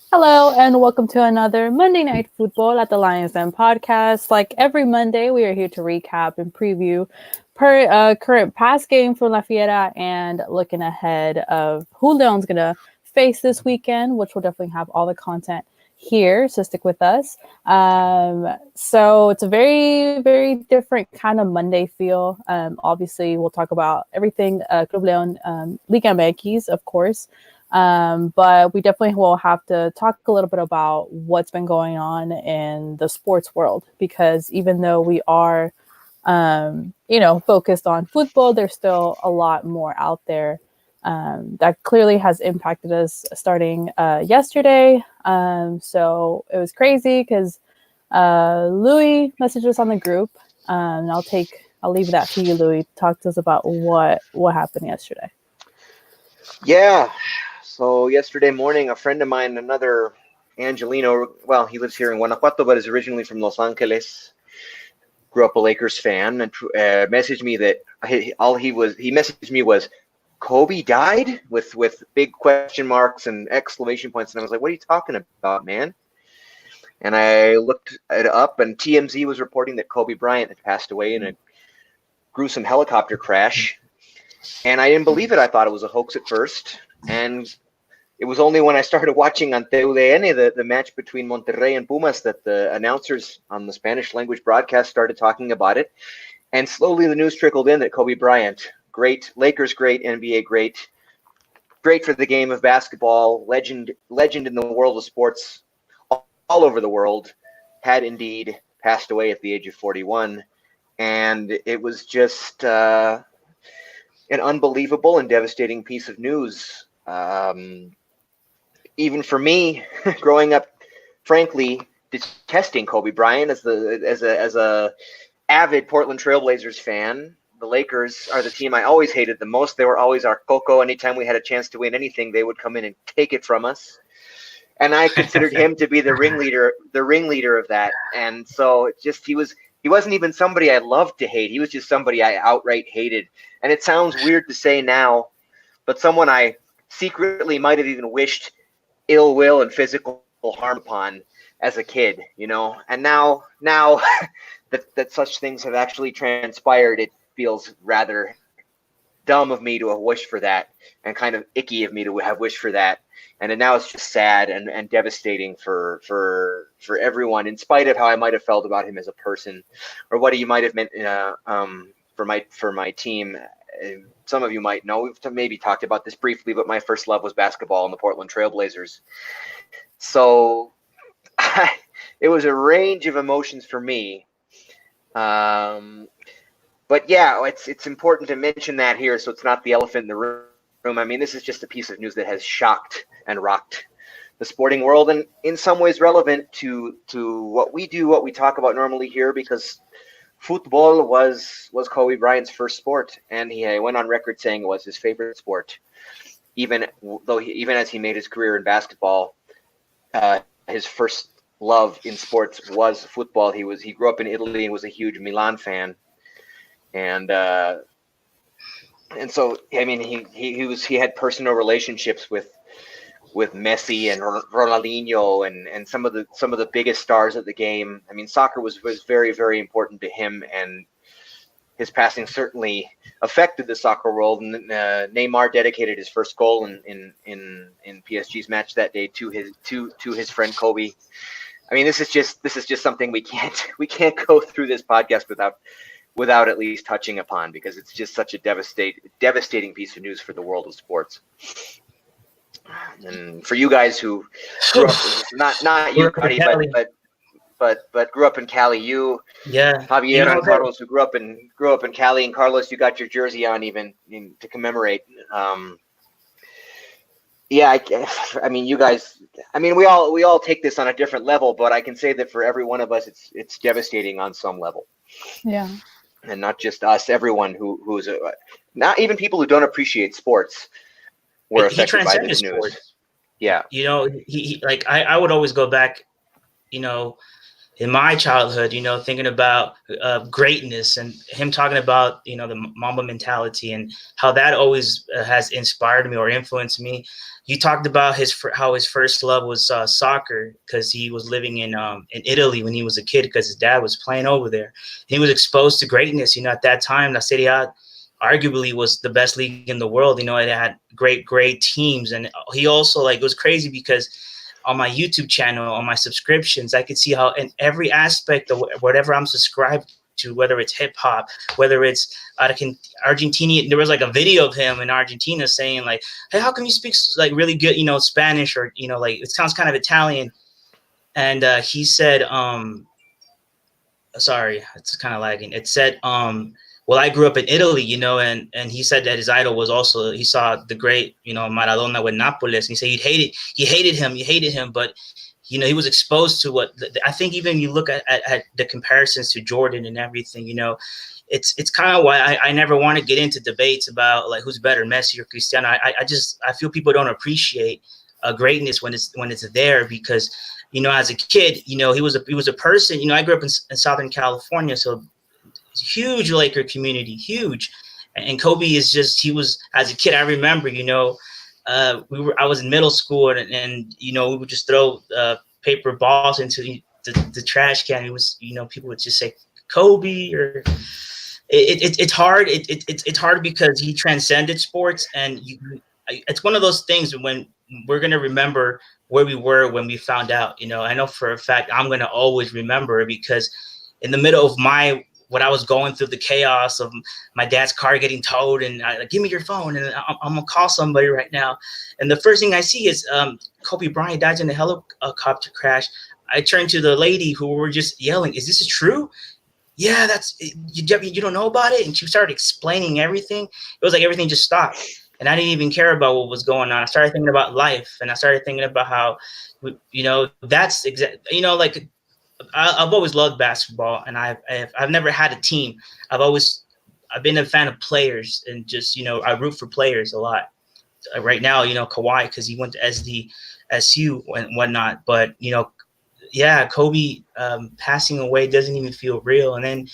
Hello and welcome to another Monday Night Football at the Lions Den podcast. Like every Monday, we are here to recap and preview current past game from La Fiera and looking ahead of who Leon's going to face this weekend, which will definitely have all the content here. So stick with us. So it's a very, very different kind of Monday feel. Obviously, we'll talk about everything Club Leon, Liga MX, of course. But we definitely will have to talk a little bit about what's been going on in the sports world, because even though we are, focused on football, there's still a lot more out there that clearly has impacted us starting yesterday. So it was crazy because Louis messaged us on the group. And I'll leave that to you, Louis. Talk to us about what happened yesterday. Yeah. So yesterday morning, a friend of mine, another Angelino, well, he lives here in Guanajuato, but is originally from Los Angeles. Grew up a Lakers fan, and messaged me that he messaged me was Kobe died with big question marks and exclamation points, and I was like, "What are you talking about, man?" And I looked it up, and TMZ was reporting that Kobe Bryant had passed away in a gruesome helicopter crash. And I didn't believe it. I thought it was a hoax at first. And it was only when I started watching on TUDN, the match between Monterrey and Pumas, that the announcers on the Spanish language broadcast started talking about it. And slowly the news trickled in that Kobe Bryant, great, Lakers great, NBA great for the game of basketball, legend in the world of sports all over the world, had indeed passed away at the age of 41. And it was just an unbelievable and devastating piece of news. Even for me, growing up, frankly, detesting Kobe Bryant as a avid Portland Trailblazers fan. The Lakers are the team I always hated the most. They were always our coco. Anytime we had a chance to win anything, they would come in and take it from us. And I considered him to be the ringleader of that. And so it just he wasn't even somebody I loved to hate. He was just somebody I outright hated. And it sounds weird to say now, but someone I secretly might have even wished ill will and physical harm upon as a kid, And now that such things have actually transpired, it feels rather dumb of me to have wished for that, and kind of icky of me to have wished for that. And now it's just sad and devastating for everyone, in spite of how I might have felt about him as a person, or what he might have meant for my team. Some of you might know, we've maybe talked about this briefly, but my first love was basketball and the Portland Trailblazers. So it was a range of emotions for me. But yeah, it's important to mention that here, so it's not the elephant in the room. I mean, this is just a piece of news that has shocked and rocked the sporting world, and in some ways relevant to what we do, what we talk about normally here, because football was Kobe Bryant's first sport, and he went on record saying it was his favorite sport, even as he made his career in basketball. His first love in sports was football. He grew up in Italy and was a huge Milan fan. And so, I mean, he had personal relationships with Messi and Ronaldinho and some of the biggest stars of the game. I mean, soccer was very, very important to him, and his passing certainly affected the soccer world. And Neymar dedicated his first goal in PSG's match that day to his friend Kobe. I mean, this is just something we can't go through this podcast without at least touching upon, because it's just such a devastating piece of news for the world of sports. And for you guys who grew up, not you, buddy, but grew up in Cali, Javier and Carlos, who grew up in Cali, and Carlos, you got your jersey on even to commemorate. Yeah, I mean, you guys. I mean, we all take this on a different level, but I can say that for every one of us, it's devastating on some level. Yeah. And not just us, everyone who's not even people who don't appreciate sports were affected by this news. Yeah. He like I would always go back, in my childhood, thinking about greatness and him talking about, the Mamba mentality and how that always has inspired me or influenced me. You talked about how his first love was soccer because he was living in Italy when he was a kid because his dad was playing over there. And he was exposed to greatness. At that time, La Serie A arguably was the best league in the world. It had great teams. And he also, like, it was crazy because on my YouTube channel, on my subscriptions, I could see how in every aspect of whatever I'm subscribed to, whether it's hip hop, whether it's Argentina, there was like a video of him in Argentina saying like, "Hey, how come you speak like really good, Spanish or like it sounds kind of Italian?" And he said, sorry, it's kind of lagging. It said, well, I grew up in Italy, and he said that his idol was also, he saw the great, Maradona with Napoles, and he said he hated him, but he was exposed to what I think. Even you look at the comparisons to Jordan and everything, it's kind of why I never want to get into debates about like who's better, Messi or Cristiano. I feel people don't appreciate greatness when it's there because as a kid, he was a person. I grew up in Southern California, so huge Laker community, huge. And Kobe is just, he was, as a kid, I remember, I was in middle school and we would just throw paper balls into the trash can. It was, people would just say Kobe or it's hard. It's hard because he transcended sports, and it's one of those things when we're going to remember where we were when we found out. I know for a fact I'm going to always remember it because in the middle of what I was going through, the chaos of my dad's car getting towed, and I like, give me your phone, and I'm gonna call somebody right now. And the first thing I see is Kobe Bryant died in a helicopter crash. I turned to the lady who were just yelling, "Is this true?" Yeah, you don't know about it. And she started explaining everything. It was like everything just stopped, and I didn't even care about what was going on. I started thinking about life, and I started thinking about how, that's like I've always loved basketball, and I've never had a team. I've been a fan of players, and just I root for players a lot. Right now, Kawhi because he went to SU and whatnot, but yeah, Kobe passing away doesn't even feel real. And then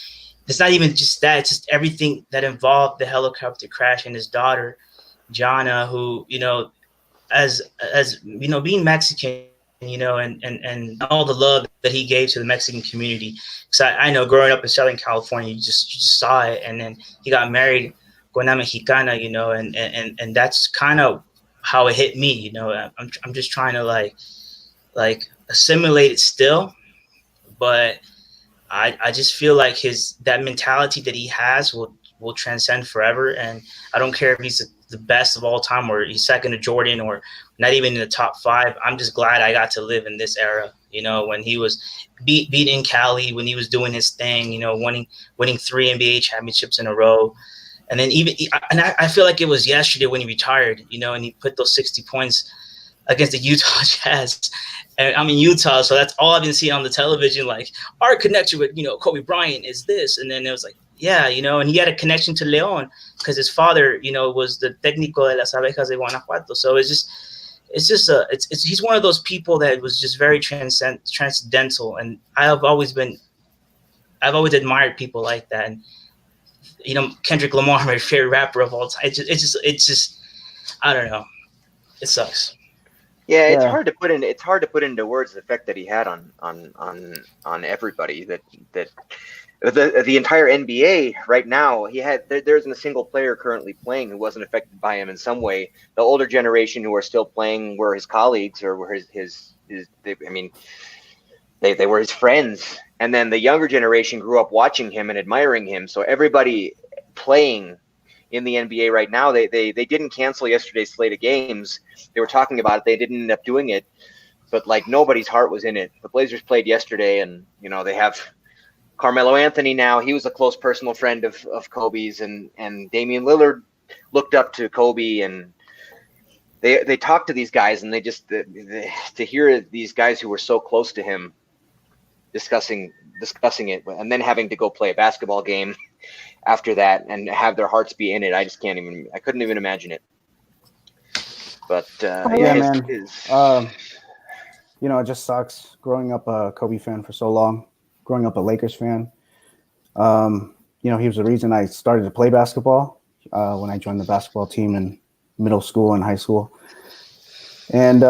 it's not even just that; it's just everything that involved the helicopter crash and his daughter, Jana, who as being Mexican, and all the love that he gave to the Mexican community. Because I know growing up in Southern California, you just saw it, and then he got married con una Mexicana, and that's kind of how it hit me. I'm just trying to like assimilate it still, but I just feel like that mentality that he has will transcend forever. And I don't care if he's the best of all time or he's second to Jordan or not even in the top 5. I'm just glad I got to live in this era, when he was beating Cali, when he was doing his thing, winning 3 NBA championships in a row. And then I feel like it was yesterday when he retired, and he put those 60 points against the Utah Jazz. And I'm in Utah, so that's all I've been seeing on the television. Like, our connection with, Kobe Bryant is this. And then it was like, yeah, and he had a connection to Leon because his father, was the técnico de las abejas de Guanajuato. So he's one of those people that was just very transcendental. And I've always admired people like that. And, Kendrick Lamar, my favorite rapper of all time. It's just, I don't know. It sucks. Yeah, it's hard to put into words the effect that he had on everybody. That the entire NBA right now, there isn't a single player currently playing who wasn't affected by him in some way. The older generation who are still playing were his colleagues or were they were his friends, and then the younger generation grew up watching him and admiring him. So everybody playing in the NBA right now, they didn't cancel yesterday's slate of games. They were talking about it. They didn't end up doing it, but like nobody's heart was in it. The Blazers played yesterday, and they have Carmelo Anthony now. He was a close personal friend of Kobe's, and Damian Lillard looked up to Kobe, and they talked to these guys, and to hear these guys who were so close to him discussing it, and then having to go play a basketball game after that and have their hearts be in it. I couldn't even imagine it. But man. It just sucks growing up a Kobe fan for so long. growing up a Lakers fan. You know, he was the reason I started to play basketball when I joined the basketball team in middle school and high school. And,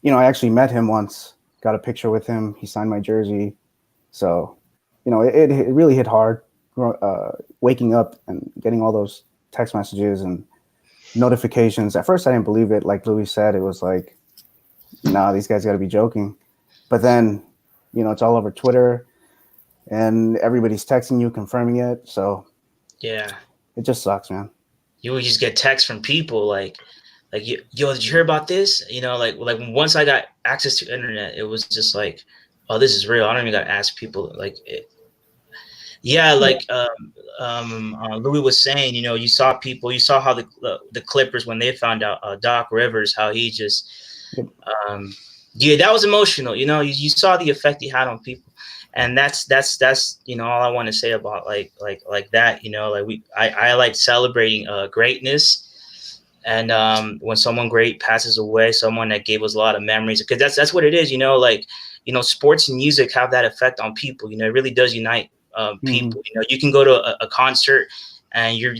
you know, I actually met him once, got a picture with him. He signed my jersey. So, you know, it really hit hard waking up and getting all those text messages and notifications. At first, I didn't believe it. Like Louis said, it was like, nah, these guys got to be joking. But then, you know, it's all over Twitter and everybody's texting you, confirming it. So yeah, it just sucks, man. You would just get texts from people like yo, did you hear about this? You know, like once I got access to internet, it was just like, oh, this is real. I don't even got to ask people. Like, yeah, like Louis was saying, you know, you saw how the Clippers, when they found out Doc Rivers, how he just, yeah, that was emotional. You know, you saw the effect he had on people, and that's you know, all I want to say about like that. You know, like I like celebrating greatness. And when someone great passes away, someone that gave us a lot of memories, because that's what it is, you know, like, you know, sports and music have that effect on people. You know, it really does unite people. You know, you can go to a concert and you're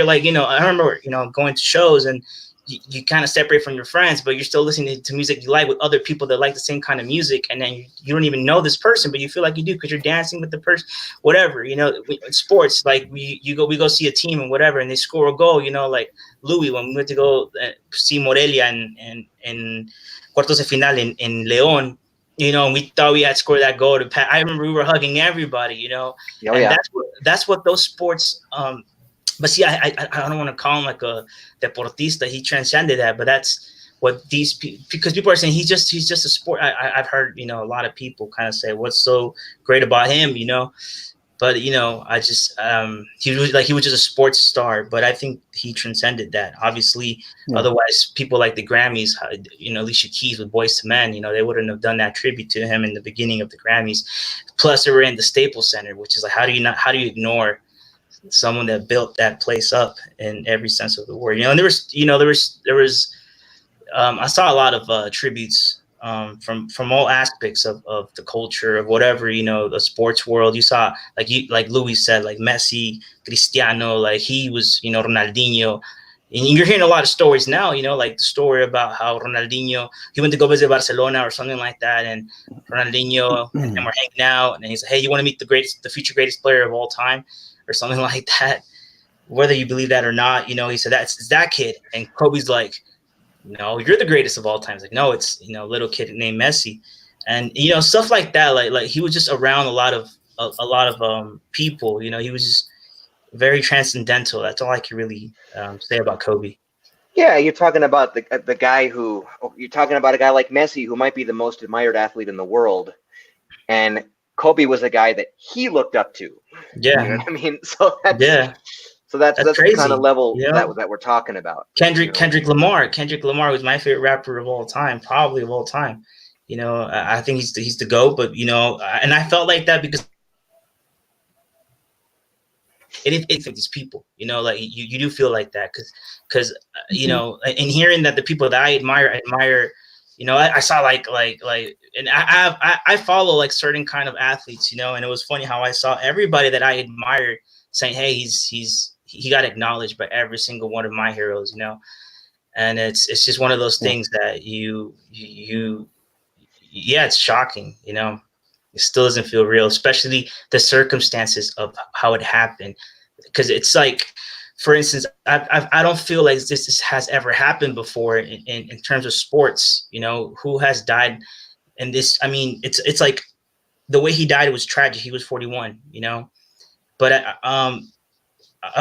like, you know, I remember, you know, going to shows and you kind of separate from your friends, but you're still listening to music you like with other people that like the same kind of music. And then you don't even know this person, but you feel like you do because you're dancing with the person, whatever, you know. Sports, like we go see a team and whatever, and they score a goal, you know, like Louis, when we went to go see Morelia in cuartos de final in León, you know, and we thought we had scored that goal. I remember we were hugging everybody, you know, and that's what those sports, but see, I don't want to call him like a deportista. He transcended that, but that's what these people, because people are saying he's just a sport. I've heard, you know, a lot of people kind of say what's so great about him, you know, but you know, I just he was just a sports star, but I think he transcended that. Obviously, otherwise people like the Grammys, you know, Alicia Keys with Boyz II Men, you know, they wouldn't have done that tribute to him in the beginning of the Grammys. Plus, they were in the Staples Center, which is like, how do you ignore someone that built that place up in every sense of the word, you know? And there was I saw a lot of tributes from all aspects of the culture of whatever, you know, the sports world. You saw, like Louis said, like Messi, Cristiano, like he was, you know, Ronaldinho. And you're hearing a lot of stories now, you know, like the story about how Ronaldinho, he went to go visit Barcelona or something like that, and Ronaldinho and him were hanging out, and he's like, hey, you want to meet the future greatest player of all time, or something like that. Whether you believe that or not, you know, he said it's that kid. And Kobe's like, no, you're the greatest of all time. It's like, no, it's, you know, little kid named Messi. And, you know, stuff like that. Like he was just around a lot of people, you know. He was just very transcendental. That's all I can really say about Kobe. Yeah, you're talking about the guy who, you're talking about a guy like Messi, who might be the most admired athlete in the world. And Kobe was a guy that he looked up to. Yeah. You know what I mean? So that's crazy. the kind of level, you know? that we're talking about. Kendrick Lamar was my favorite rapper of all time, probably of all time. You know, I think he's the GOAT, but, you know, and I felt like that because it these people, you know, like you do feel like that because you know, and hearing that the people that I admire, you know, I saw like, and I follow like certain kind of athletes, you know, and it was funny how I saw everybody that I admired saying, hey, he got acknowledged by every single one of my heroes, you know. And it's just one of those things that it's shocking, you know. It still doesn't feel real, especially the circumstances of how it happened. Because it's like, for instance, I don't feel like this has ever happened before in terms of sports, you know, who has died. And this, I mean, it's like the way he died was tragic. He was 41, you know. But I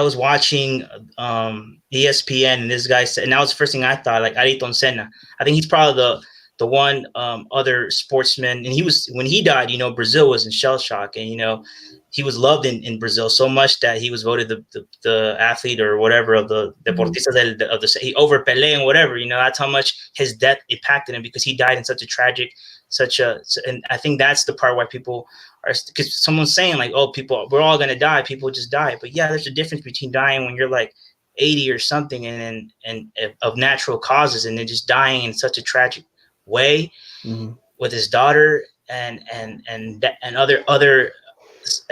was watching ESPN, and this guy said, and that was the first thing I thought, like Ayrton Senna. I think he's probably the one other sportsman, and he was, when he died, you know, Brazil was in shell shock, and, you know, he was loved in Brazil so much that he was voted the athlete or whatever of the deportista of the over Pelé and whatever, you know. That's how much his death impacted him, because he died in such a tragic, and I think that's the part why people are, because someone's saying like, oh, we're all gonna die, people just die, but yeah, there's a difference between dying when you're like 80 or something and of natural causes, and then just dying in such a tragic way with his daughter. and other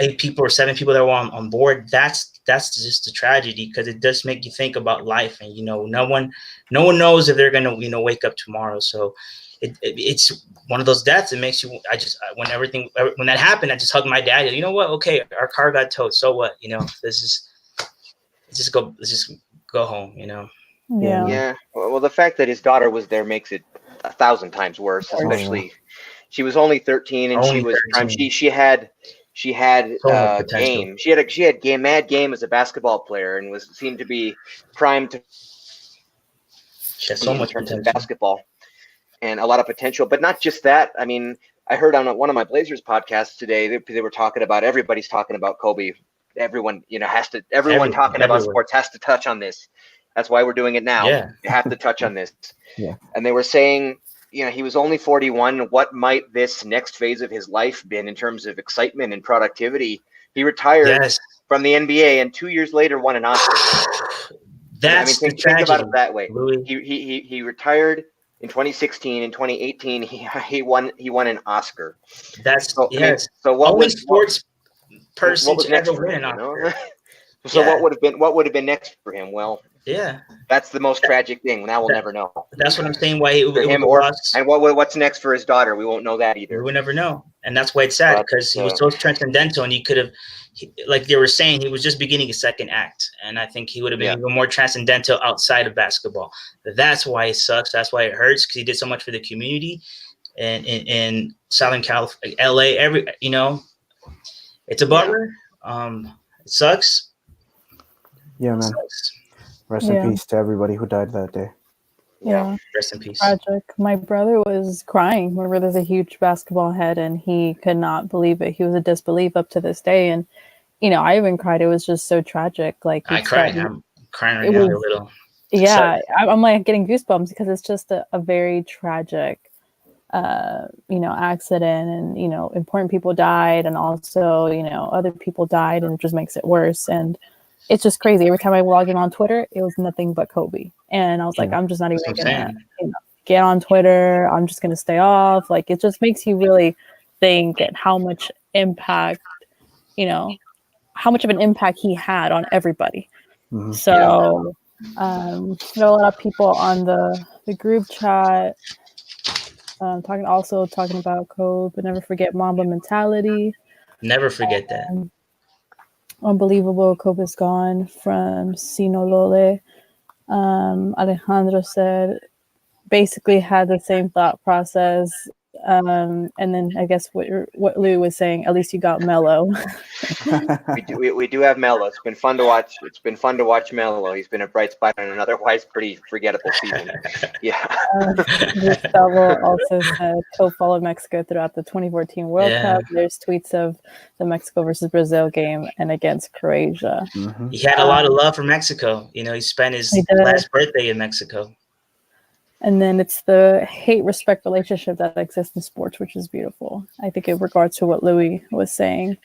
8 people or 7 people that were on board, that's just a tragedy, because it does make you think about life, and no one knows if they're gonna wake up tomorrow. So it's one of those deaths. It makes you. When that happened, I just hugged my dad. You know what? Okay, our car got towed. So what? Let's just go home. Yeah. Well, the fact that his daughter was there makes it 1,000 times worse. Especially, she was only 13, and she was 13. She had game. She had mad game as a basketball player, and seemed to be primed to. She has so much in terms potential. of basketball, and a lot of potential. But not just that. I mean, I heard on one of my Blazers podcasts today, they were talking about, everybody's talking about Kobe. Everyone, everyone talking about sports has to touch on this. That's why we're doing it now. Yeah. You have to touch on this. Yeah. And they were saying, he was only 41. What might this next phase of his life been in terms of excitement and productivity? He retired from the NBA, and 2 years later won an Oscar. Think about it that way. Louis. He retired in 2016. In 2018, he won an Oscar. So what only was sports person to ever win an Oscar? So what would have been next for him? Well, yeah, that's the most tragic thing. Now we'll never know. That's what I'm saying. Why for him, and what's next for his daughter? We won't know that either. We will never know, and that's why it's sad, because he was so transcendental, and he could have, like they were saying, he was just beginning a second act, and I think he would have been even more transcendental outside of basketball. That's why it sucks. That's why it hurts, because he did so much for the community, and in Southern California, LA, it's a bummer. It sucks. Yeah, man. Rest in peace to everybody who died that day. Yeah. Rest in peace. Tragic. My brother was crying. My brother's a huge basketball head, and he could not believe it. He was a disbelief up to this day. And, I even cried. It was just so tragic. Like, I cried. I'm crying right now a little. Yeah. I'm like getting goosebumps, because it's just a very tragic, accident, and, important people died, and also, other people died, and it just makes it worse. And it's just crazy. Every time I log in on Twitter, it was nothing but Kobe. And I was like, I'm just not even going to get on Twitter. I'm just going to stay off. Like, it just makes you really think at how much impact, how much of an impact he had on everybody. Mm-hmm. So, there are a lot of people on the group chat talking about Kobe, but never forget Mamba mentality. Never forget that. Unbelievable. Kobe is gone from Sinaloa. Alejandro said basically had the same thought process. And then I guess what Lou was saying, at least you got Melo. we do have Melo. It's been fun to watch. It's been fun to watch Melo. He's been a bright spot in an otherwise pretty forgettable season. Yeah. Gustavo also said co-followed Mexico throughout the 2014 World Cup. There's tweets of the Mexico versus Brazil game and against Croatia. Mm-hmm. He had a lot of love for Mexico. He spent his last birthday in Mexico. And then it's the hate-respect relationship that exists in sports, which is beautiful. I think in regards to what Louis was saying.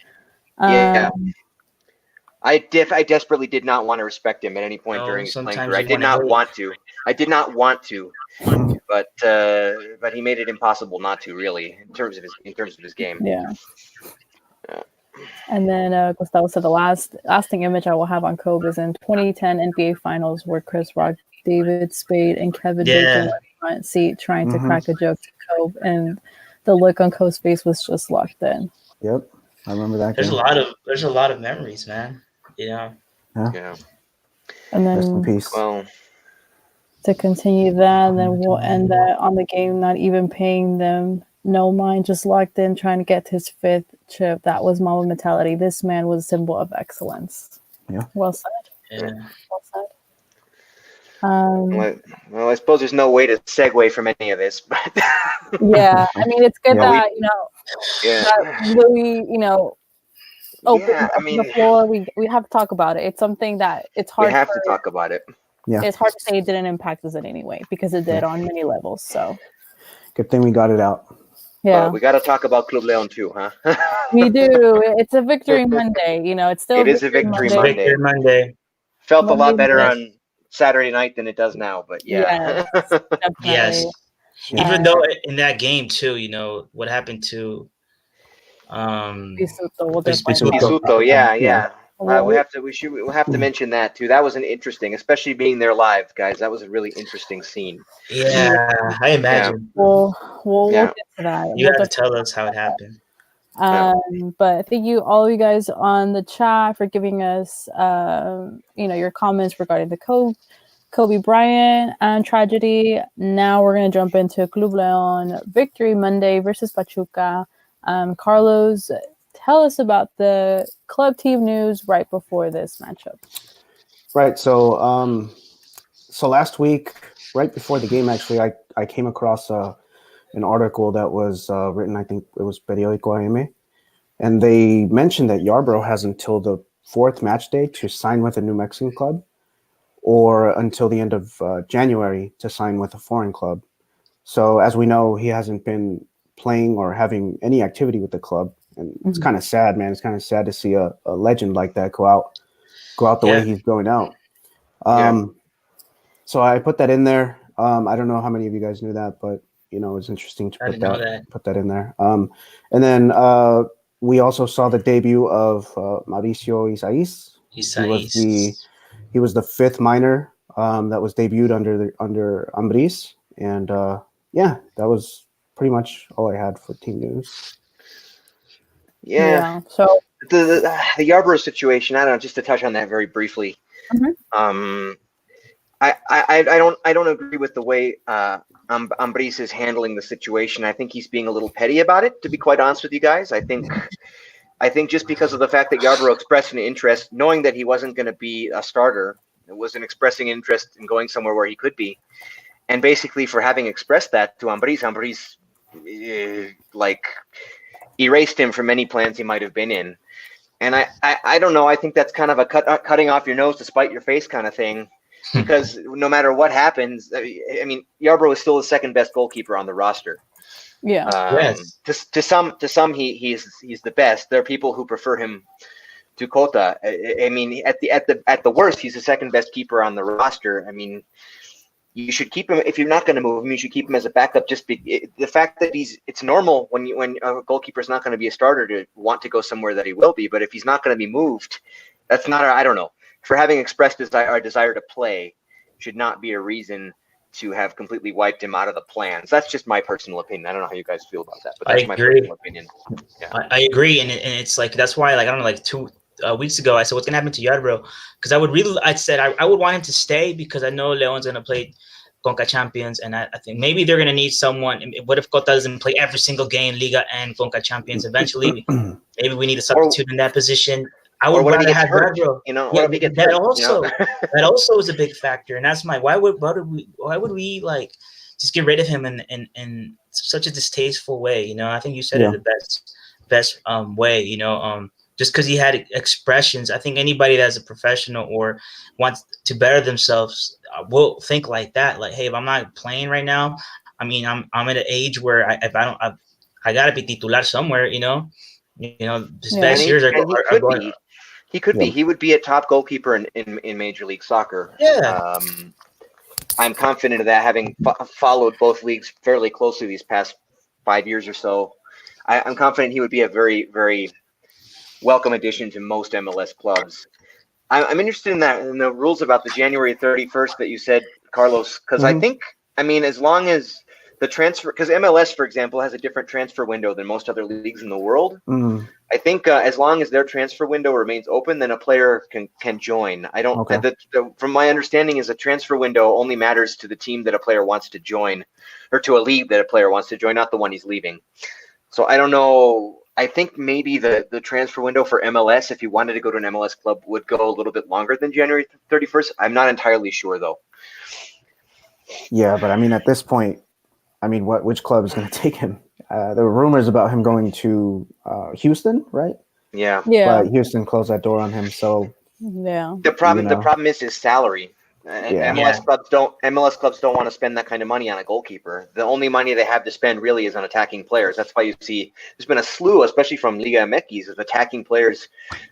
I desperately did not want to respect him at any point during his playing career. I did not want to. But he made it impossible not to, really, in terms of his game. Yeah. And then Gustavo said the lasting image I will have on Kobe is in 2010 NBA Finals, where Chris Rock, David Spade, and Kevin Bacon were in the front seat trying to crack a joke to Kobe, and the look on Kobe's face was just locked in. Yep, I remember that. There's a lot of memories, man. Yeah. And then rest in peace. Well, to continue that, then we'll end that on the game not even paying them no mind, just locked in, trying to get to his 5th chip. That was Mamba mentality. This man was a symbol of excellence. Yeah. Well said. Yeah. Well said. Well, I suppose there's no way to segue from any of this, but yeah, I mean, it's good that that Louis, open the floor. We have to talk about it. It's something that it's hard. We have to talk about it. Yeah, it's hard to say it didn't impact us in any way, because it did on many levels. So good thing we got it out. Yeah, we got to talk about Club Leon too, huh? We do. It's a victory Monday. It's still. It is a victory Monday. Felt a lot better on Saturday night than it does now, but yes. Even though in that game too, what happened to Pisuto, we'll Pis- definitely Pisuto. Pisuto, yeah. Yeah. Well, We'll have to mention that too. That was an interesting, especially being there live, guys. That was a really interesting scene. Yeah, I imagine. we'll Yeah. get to that. You We'll have to tell us how it happened. But thank you all you guys on the chat for giving us your comments regarding the Kobe Bryant tragedy. Now we're going to jump into Club Leon victory Monday versus Pachuca. Carlos, tell us about the club team news right before this matchup. Right. So last week, right before the game, actually, I came across an article that was written, I think it was Periódico AM, and they mentioned that Yarbrough has until the 4th match day to sign with a New Mexican club, or until the end of January to sign with a foreign club. So as we know, he hasn't been playing or having any activity with the club, and it's kind of sad, man. It's kind of sad to see a legend like that go out the way he's going out. So I put that in there. I don't know how many of you guys knew that, but it's interesting to put that in there. And then we also saw the debut of Mauricio Isais. He was the 5th minor that was debuted under Ambriz, and that was pretty much all I had for team news. Yeah. So the Yarbrough situation, I don't know, just to touch on that very briefly. I don't agree with the way Ambriz is handling the situation. I think he's being a little petty about it, to be quite honest with you guys. I think just because of the fact that Yarbrough expressed an interest, knowing that he wasn't going to be a starter, it wasn't expressing interest in going somewhere where he could be, and basically for having expressed that to Ambriz erased him from any plans he might have been in. And I don't know. I think that's kind of a cutting off your nose to spite your face kind of thing. Because no matter what happens, I mean, Yarbrough is still the 2nd best goalkeeper on the roster. Yeah. Yes. To some, he's the best. There are people who prefer him to Cota. I mean, at the worst, he's the 2nd best keeper on the roster. I mean, you should keep him if you're not going to move him. You should keep him as a backup. The fact that it's normal when a goalkeeper is not going to be a starter to want to go somewhere that he will be. But if he's not going to be moved, that's not. I don't know. For having expressed our desire to play should not be a reason to have completely wiped him out of the plans. That's just my personal opinion. I don't know how you guys feel about that, but that's my personal opinion. Yeah. I agree, and it's like that's why, like, I don't know, like 2 weeks ago, I said what's gonna happen to Yarbrough, because I said I would want him to stay because I know Leon's gonna play Conca Champions, and I think maybe they're gonna need someone. What if Cota doesn't play every single game, Liga and Conca Champions? Eventually, maybe we need a substitute in that position. I would rather have Yarbrough. That also is a big factor, and that's why would we like just get rid of him in such a distasteful way? I think you said it the best way. Just because he had expressions, I think anybody that's a professional or wants to better themselves will think like that. Like, hey, if I'm not playing right now, I mean, I'm at an age where I gotta be titular somewhere. His best years are going. He could be. He would be a top goalkeeper in Major League Soccer. Yeah. I'm confident of that, having followed both leagues fairly closely these past 5 years or so. I'm confident he would be a very, very welcome addition to most MLS clubs. I'm interested in the rules about the January 31st that you said, Carlos, because I think, as long as the transfer, because MLS, for example, has a different transfer window than most other leagues in the world. I think as long as their transfer window remains open, then a player can join. I don't. Okay. From my understanding, is a transfer window only matters to the team that a player wants to join, or to a league that a player wants to join, not the one he's leaving. So I don't know. I think maybe the transfer window for MLS, if you wanted to go to an MLS club, would go a little bit longer than January 31st. I'm not entirely sure, though. Yeah, but at this point, which club is going to take him? There were rumors about him going to Houston, right? Yeah. But Houston closed that door on him. So the problem is his salary. MLS clubs don't want to spend that kind of money on a goalkeeper. The only money they have to spend really is on attacking players. That's why you see there's been a slew, especially from Liga MX, of attacking players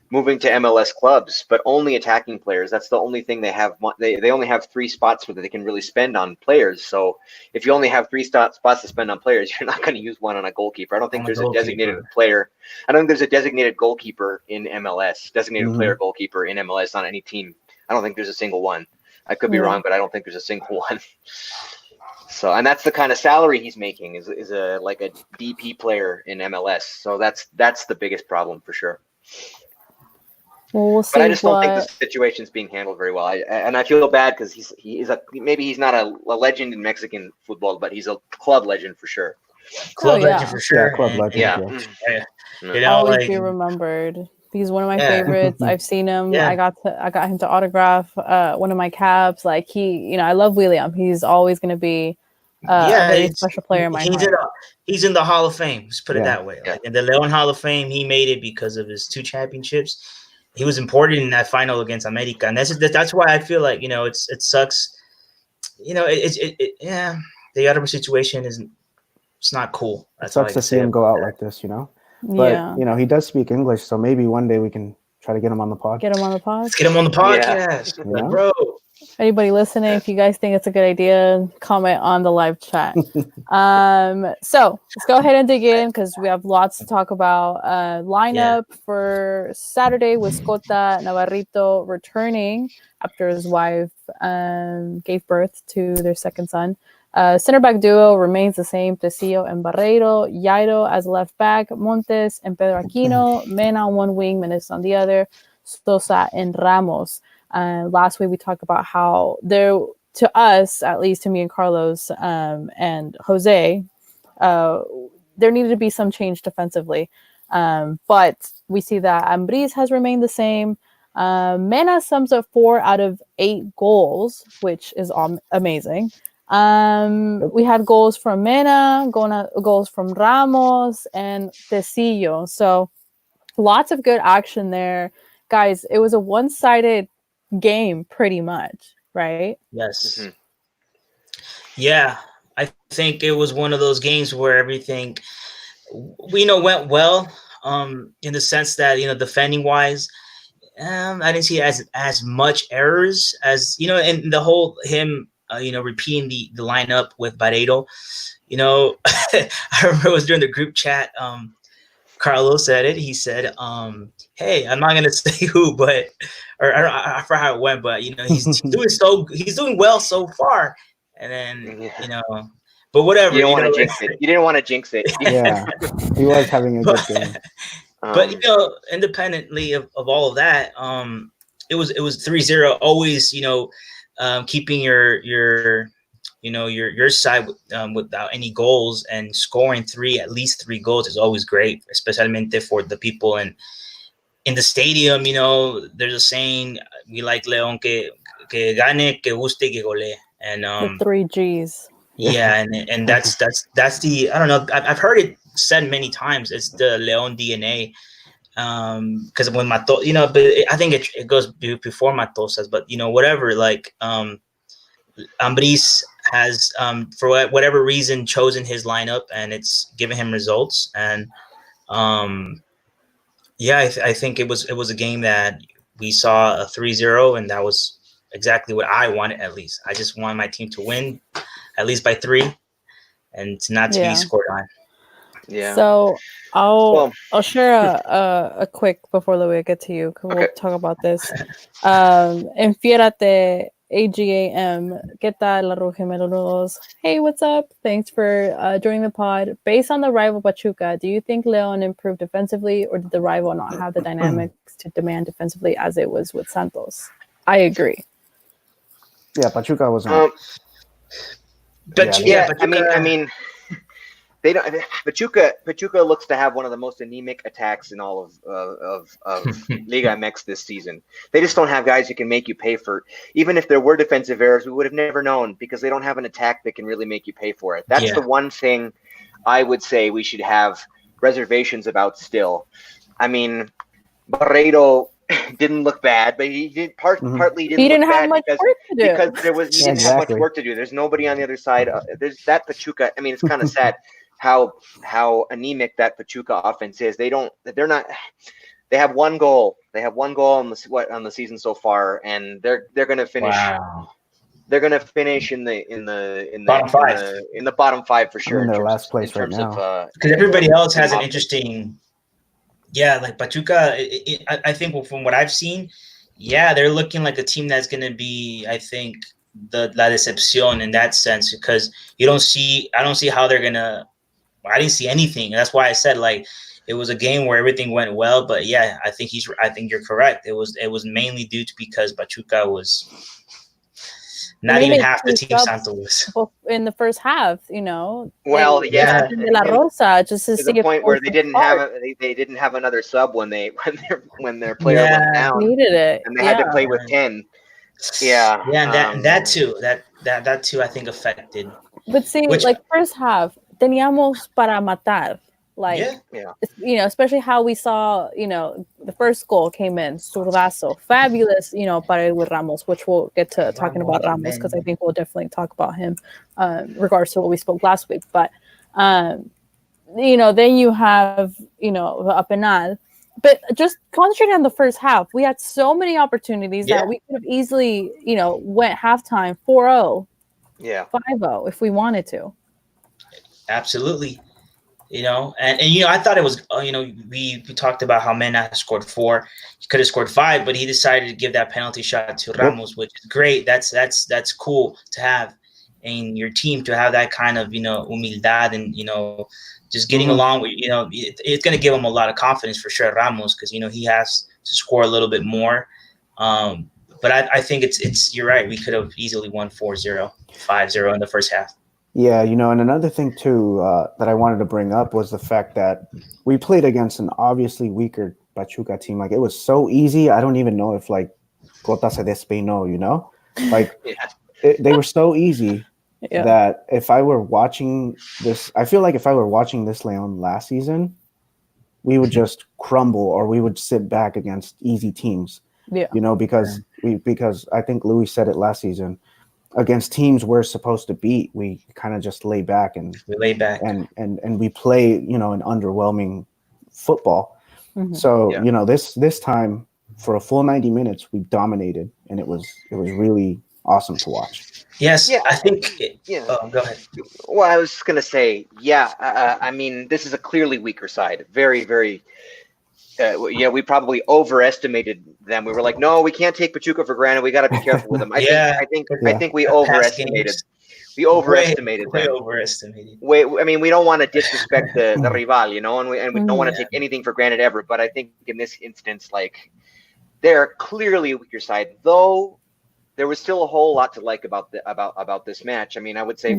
moving to MLS clubs, but only attacking players. That's the only thing they have. They only have 3 spots where they can really spend on players. So if you only have 3 spots to spend on players, you're not going to use one on a goalkeeper. I don't think there's a designated player. I don't think there's a designated goalkeeper in MLS, designated player goalkeeper in MLS on any team. I don't think there's a single one. I could be wrong, but I don't think there's a single one. So, and that's the kind of salary he's making is a DP player in MLS. So that's the biggest problem for sure. Well, we'll see. But I just don't think the situation's being handled very well. I feel bad because maybe he's not a legend in Mexican football, but he's a club legend for sure. Legend for sure. Yeah, club legend. Yeah. You know, always be remembered. He's one of my favorites. I've seen him. I got him to autograph one of my caps. Like I love William. He's always going to be a very special player in my heart. He's in the Hall of Fame. Let's put it that way. Yeah. Like in the Leon Hall of Fame, he made it because of his 2 championships. He was important in that final against America, and that's why I feel like it sucks. The other situation it's not cool. It sucks to see him go out like this, But he does speak English, so maybe one day we can try to get him on the pod. Let's get him on the podcast, bro. Anybody listening, if you guys think it's a good idea, comment on the live chat. So let's go ahead and dig in because we have lots to talk about. Lineup for Saturday with Scota Navarrito returning after his wife gave birth to their second son. Center back duo remains the same: Tecillo and Barreiro, Jairo as left back, Montes and Pedro Aquino, Mena on one wing, Menes on the other, Sosa and Ramos. Last week we talked about how there, to us, at least to me and Carlos and Jose, there needed to be some change defensively. But we see that Ambriz has remained the same. Mena sums up 4 out of 8 goals, which is amazing. We had goals from Mena, goals from Ramos and Tecillo. So lots of good action there. Guys, it was a one-sided game pretty much, right? Yes. Mm-hmm. Yeah, I think it was one of those games where everything went well in the sense that defending wise I didn't see as much errors as and the whole him repeating the lineup with Barreiro. I remember it was during the group chat. Carlos said it. He said, "Hey, I'm not gonna say who, but I forgot how it went, but he's doing well so far." And then but whatever. You don't want to jinx it. You didn't want to jinx it. Yeah, he was having a good game. But independently of all of that, it was 3-0. Always keeping your side without any goals and scoring at least 3 goals is always great, especially for the people in the stadium. There's a saying, we like León que gane, que guste, que gole, and the 3 G's. Yeah, and that's the, I don't know, I've heard it said many times. It's the León DNA. Because when Matos, but I think it goes before Matosas, but whatever. Like Ambriz has for whatever reason chosen his lineup, and it's given him results. And I think it was a game that we saw a 3-0, and that was exactly what I wanted. At least I just wanted my team to win at least by 3, and not to be scored on. Yeah. So I'll share a quick before Louis get to you, because we'll talk about this. Enfiérate AGAM, ¿qué tal, La Ruge Melonudos? Hey, what's up? Thanks for joining the pod. Based on the rival Pachuca, do you think León improved defensively, or did the rival not have the dynamics to demand defensively as it was with Santos? I agree. Yeah, Pachuca was. Pachuca, I mean. They don't. Pachuca looks to have one of the most anemic attacks in all of Liga MX this season. They just don't have guys who can make you pay for. Even if there were defensive errors, we would have never known, because they don't have an attack that can really make you pay for it. That's the one thing I would say we should have reservations about still. I mean, Barreiro didn't look bad, but he did partly He didn't look have bad much because work to do. he didn't have much work to do. There's nobody on the other side. There's that Pachuca. I mean, it's kind of sad how anemic that Pachuca offense is. They have one goal. They have one goal on the season so far, and they're going to finish. Wow. They're going to finish in the Bottom five. in the bottom five for sure. In their terms last of, place in terms right now. of Because everybody else has an offense. interesting. Yeah, like Pachuca, I think from what I've seen, yeah, they're looking like a team that's going to be, I think, la decepción in that sense, because I don't see how they're going to. I didn't see anything. That's why I said like it was a game where everything went well. But yeah, I think you're correct. It was mainly due to because Pachuca was not even half the team Santos was in the first half. Well, yeah, De La Rosa just to to see the point where they didn't have apart. they didn't have another sub when their player went down, Needed it, and they had to play with 10. Yeah, and that too I think affected. But see, like first half, teníamos para matar. Like, yeah. Especially how we saw, the first goal came in, Zurdazo, fabulous, para with Ramos, which we'll get to talking about Ramos because I think we'll definitely talk about him regards to what we spoke last week. But, then you have, a penal. But just concentrating on the first half, we had so many opportunities that we could have easily, went halftime 4-0. Yeah. 5-0 if we wanted to. Absolutely. And I thought it was, we talked about how Mena scored 4. He could have scored 5, but he decided to give that penalty shot to Ramos, which is great. That's cool to have in your team, to have that kind of, humildad and, just getting along with, it's going to give him a lot of confidence for sure, Ramos, because, he has to score a little bit more. But I think you're right. We could have easily won 4-0, 5-0 in the first half. Yeah, and another thing too that I wanted to bring up was the fact that we played against an obviously weaker Pachuca team. Like, it was so easy. I don't even know if like Cota se despeinó, like they were so easy that if I were watching this, I feel like if I were watching this Leon last season, we would just crumble or we would sit back against easy teams. Yeah, because I think Louis said it last season. Against teams we're supposed to beat, we kind of just lay back and we play, an underwhelming football. Mm-hmm. So, this time for a full 90 minutes, we dominated, and it was really awesome to watch. Yes, yeah, I think. Oh, go ahead. Well, I was just gonna say, I mean, this is a clearly weaker side. Very, very. We probably overestimated them. We were like, no, we can't take Pachuca for granted. We got to be careful with them. I think we overestimated. We overestimated them. Way, I mean, we don't want to disrespect the rival, and we don't want to take anything for granted ever. But I think in this instance, like, they're clearly a weaker side, though. There was still a whole lot to like about this match. I mean, I would say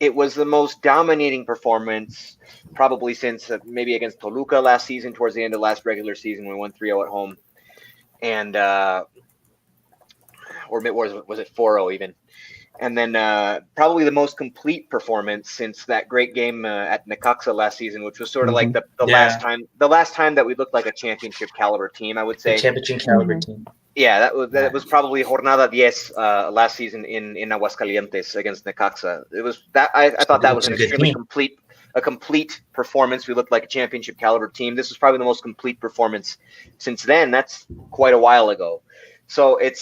it was the most dominating performance probably since maybe against Toluca last season, towards the end of last regular season. We won 3-0 at home. And, or was it 4-0 even? And then probably the most complete performance since that great game at Necaxa last season, which was sort of like the last time that we looked like a championship caliber team, I would say. Championship caliber team. Yeah, that was probably Jornada 10 last season in Aguascalientes against Necaxa. It was that I thought that was an extremely complete performance. We looked like a championship caliber team. This was probably the most complete performance since then. That's quite a while ago. So it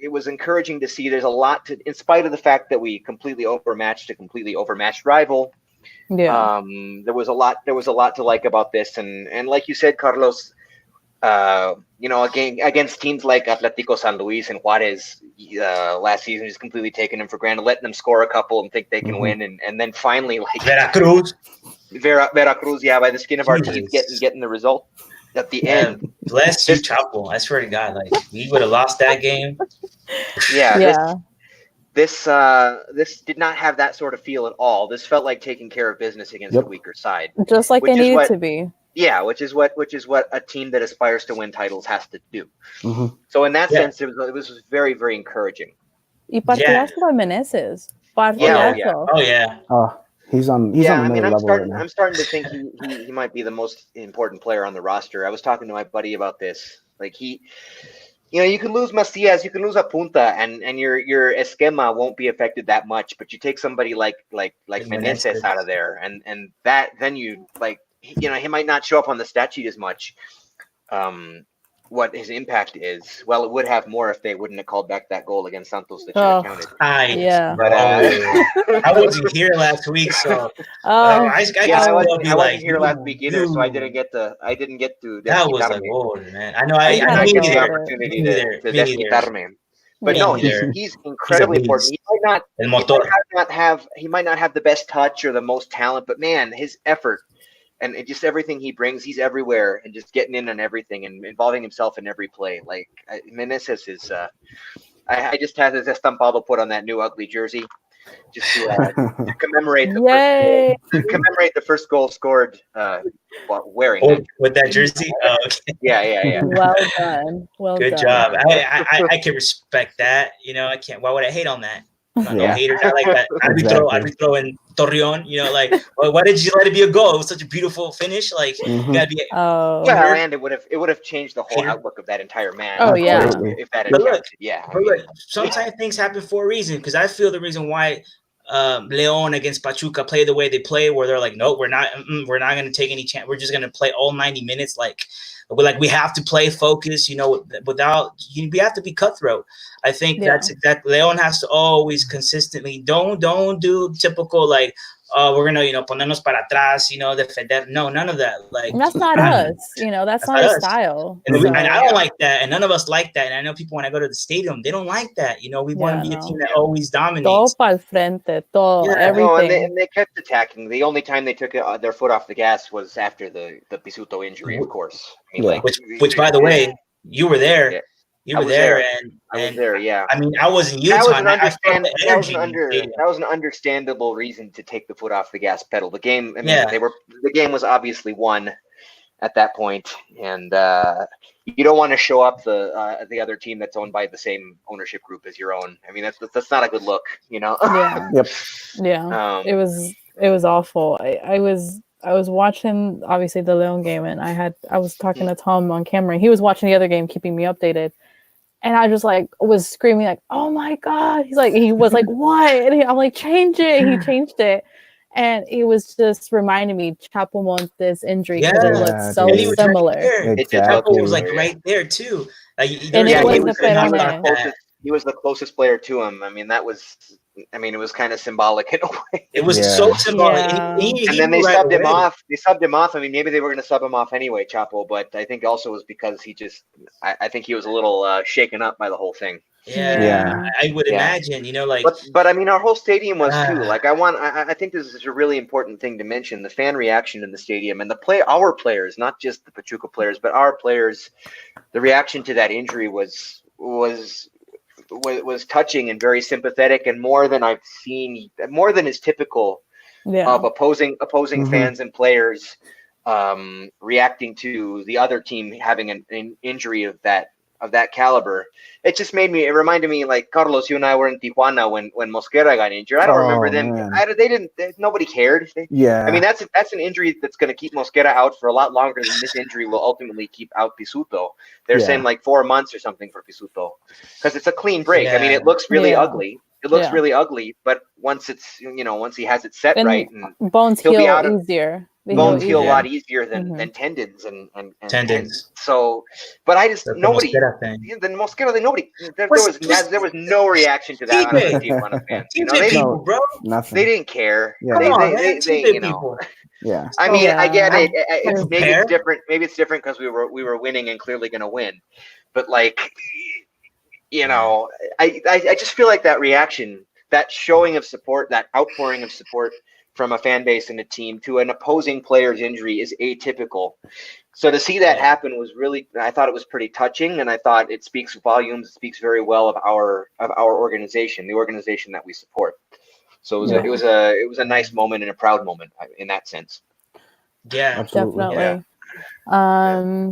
was encouraging to see. There's a lot to, in spite of the fact that we completely overmatched a completely overmatched rival. Yeah. There was a lot to like about this, and like you said, Carlos. Again, against teams like Atletico San Luis and Juarez last season, just completely taking them for granted, letting them score a couple and think they can win, and then finally, like Veracruz, by the skin of our teeth, getting the result at the end. Bless you, Chapo. I swear to God, like we would have lost that game. Yeah. This did not have that sort of feel at all. This felt like taking care of business against a weaker side, just like they needed to be. Yeah, which is what a team that aspires to win titles has to do. Mm-hmm. So in that sense, it was very, very encouraging. Y partidazo de Meneses. Oh yeah. He's on Yeah, I mean, another level right now. I'm starting to think he might be the most important player on the roster. I was talking to my buddy about this. Like you can lose Macias, you can lose Apunta, and your esquema won't be affected that much. But you take somebody like Meneses out of there, and that then you he might not show up on the stat sheet as much. What his impact is, well, it would have more if they wouldn't have called back that goal against Santos that should have counted. Yeah. But I wasn't here last week, so I wasn't here last week either, so I didn't get to. That was like, whoa, man. I know. I didn't need get the there. opportunity to desquitarme. But Me no, neither. he's incredibly important. El motor. He might not have the best touch or the most talent, but man, his effort and just everything he brings, he's everywhere and just getting in on everything and involving himself in every play. Like Meneses is. I just had his estampado put on that new ugly jersey, just to commemorate the first goal scored wearing with that jersey. Oh, okay. Yeah. Well done. Good job. I can respect that. I can't. Why would I hate on that? I'm not no hater. I like that. I'd be throwing Torreon. Why did you let it be a goal? It was such a beautiful finish. Like you gotta be. And it would have changed the whole outlook of that entire match. Oh yeah. If that had counted. Look, sometimes things happen for a reason. Because I feel the reason why Leon against Pachuca play the way they play, where they're like, no, we're not going to take any chance. We're just going to play all 90 minutes. We have to play focus, we have to be cutthroat. I think that's exactly. Leon has to always consistently don't do typical we're gonna ponernos para atrás, defender. No, none of that. That's not us. That's not our style. And I don't like that, and none of us like that. And I know people when I go to the stadium, they don't like that. We want to be a team that always dominates. Todo pa'l frente, todo everything. And they kept attacking. The only time they took their foot off the gas was after the Pisuto injury, of course. I mean, which by the way, you were there. Yeah. You were there, and I was there. Yeah. I mean, I was in Utah. That was an understandable reason to take the foot off the gas pedal. The game. The game was obviously won at that point, and you don't want to show up the other team that's owned by the same ownership group as your own. I mean, that's not a good look. Yeah. Yep. Yeah. It was awful. I was watching obviously the Leon game, and I was talking to Tom on camera. He was watching the other game, keeping me updated. And I just was screaming oh my God. He was like, what? And I'm like, change it. He changed it. And it was just reminding me Chapo Montes' injury because it looked so similar. Chapo was right there too. He was the closest player to him. I mean, it was kind of symbolic in a way. It was so symbolic. Yeah. And then they subbed him off. I mean, maybe they were going to sub him off anyway, Chapo, but I think also it was because I think he was a little shaken up by the whole thing. Yeah. I would imagine, But I mean, our whole stadium was too. I think this is a really important thing to mention: the fan reaction in the stadium and our players, not just the Pachuca players, but our players. The reaction to that injury was touching and very sympathetic, and more than I've seen, more than is typical of opposing fans and players reacting to the other team having an injury of that caliber. It reminded me like Carlos, you and I were in Tijuana when Mosquera got injured. I don't remember them. Nobody cared. I mean, that's an injury that's going to keep Mosquera out for a lot longer than this injury will ultimately keep out Pisuto. They're saying 4 months or something for Pisuto because it's a clean break. I mean, it looks really ugly. It looks really ugly, but once once he has it set right, and bones heal easier. Bones heal a lot easier than tendons and tendons. So, but I just nobody. The Mosquera, nobody. There was no reaction to that on the Tijuana fans. Bro, nothing. They didn't care. Yeah. They Yeah. I mean, I get it. Maybe it's different. Maybe it's different because we were winning and clearly going to win. But I just feel like that reaction, that showing of support, that outpouring of support from a fan base and a team to an opposing player's injury is atypical. So to see that happen was really, I thought it was pretty touching, and I thought it speaks volumes. It speaks very well of our organization, the organization that we support. So it was a nice moment and a proud moment in that sense. Yeah, absolutely. Definitely. Yeah.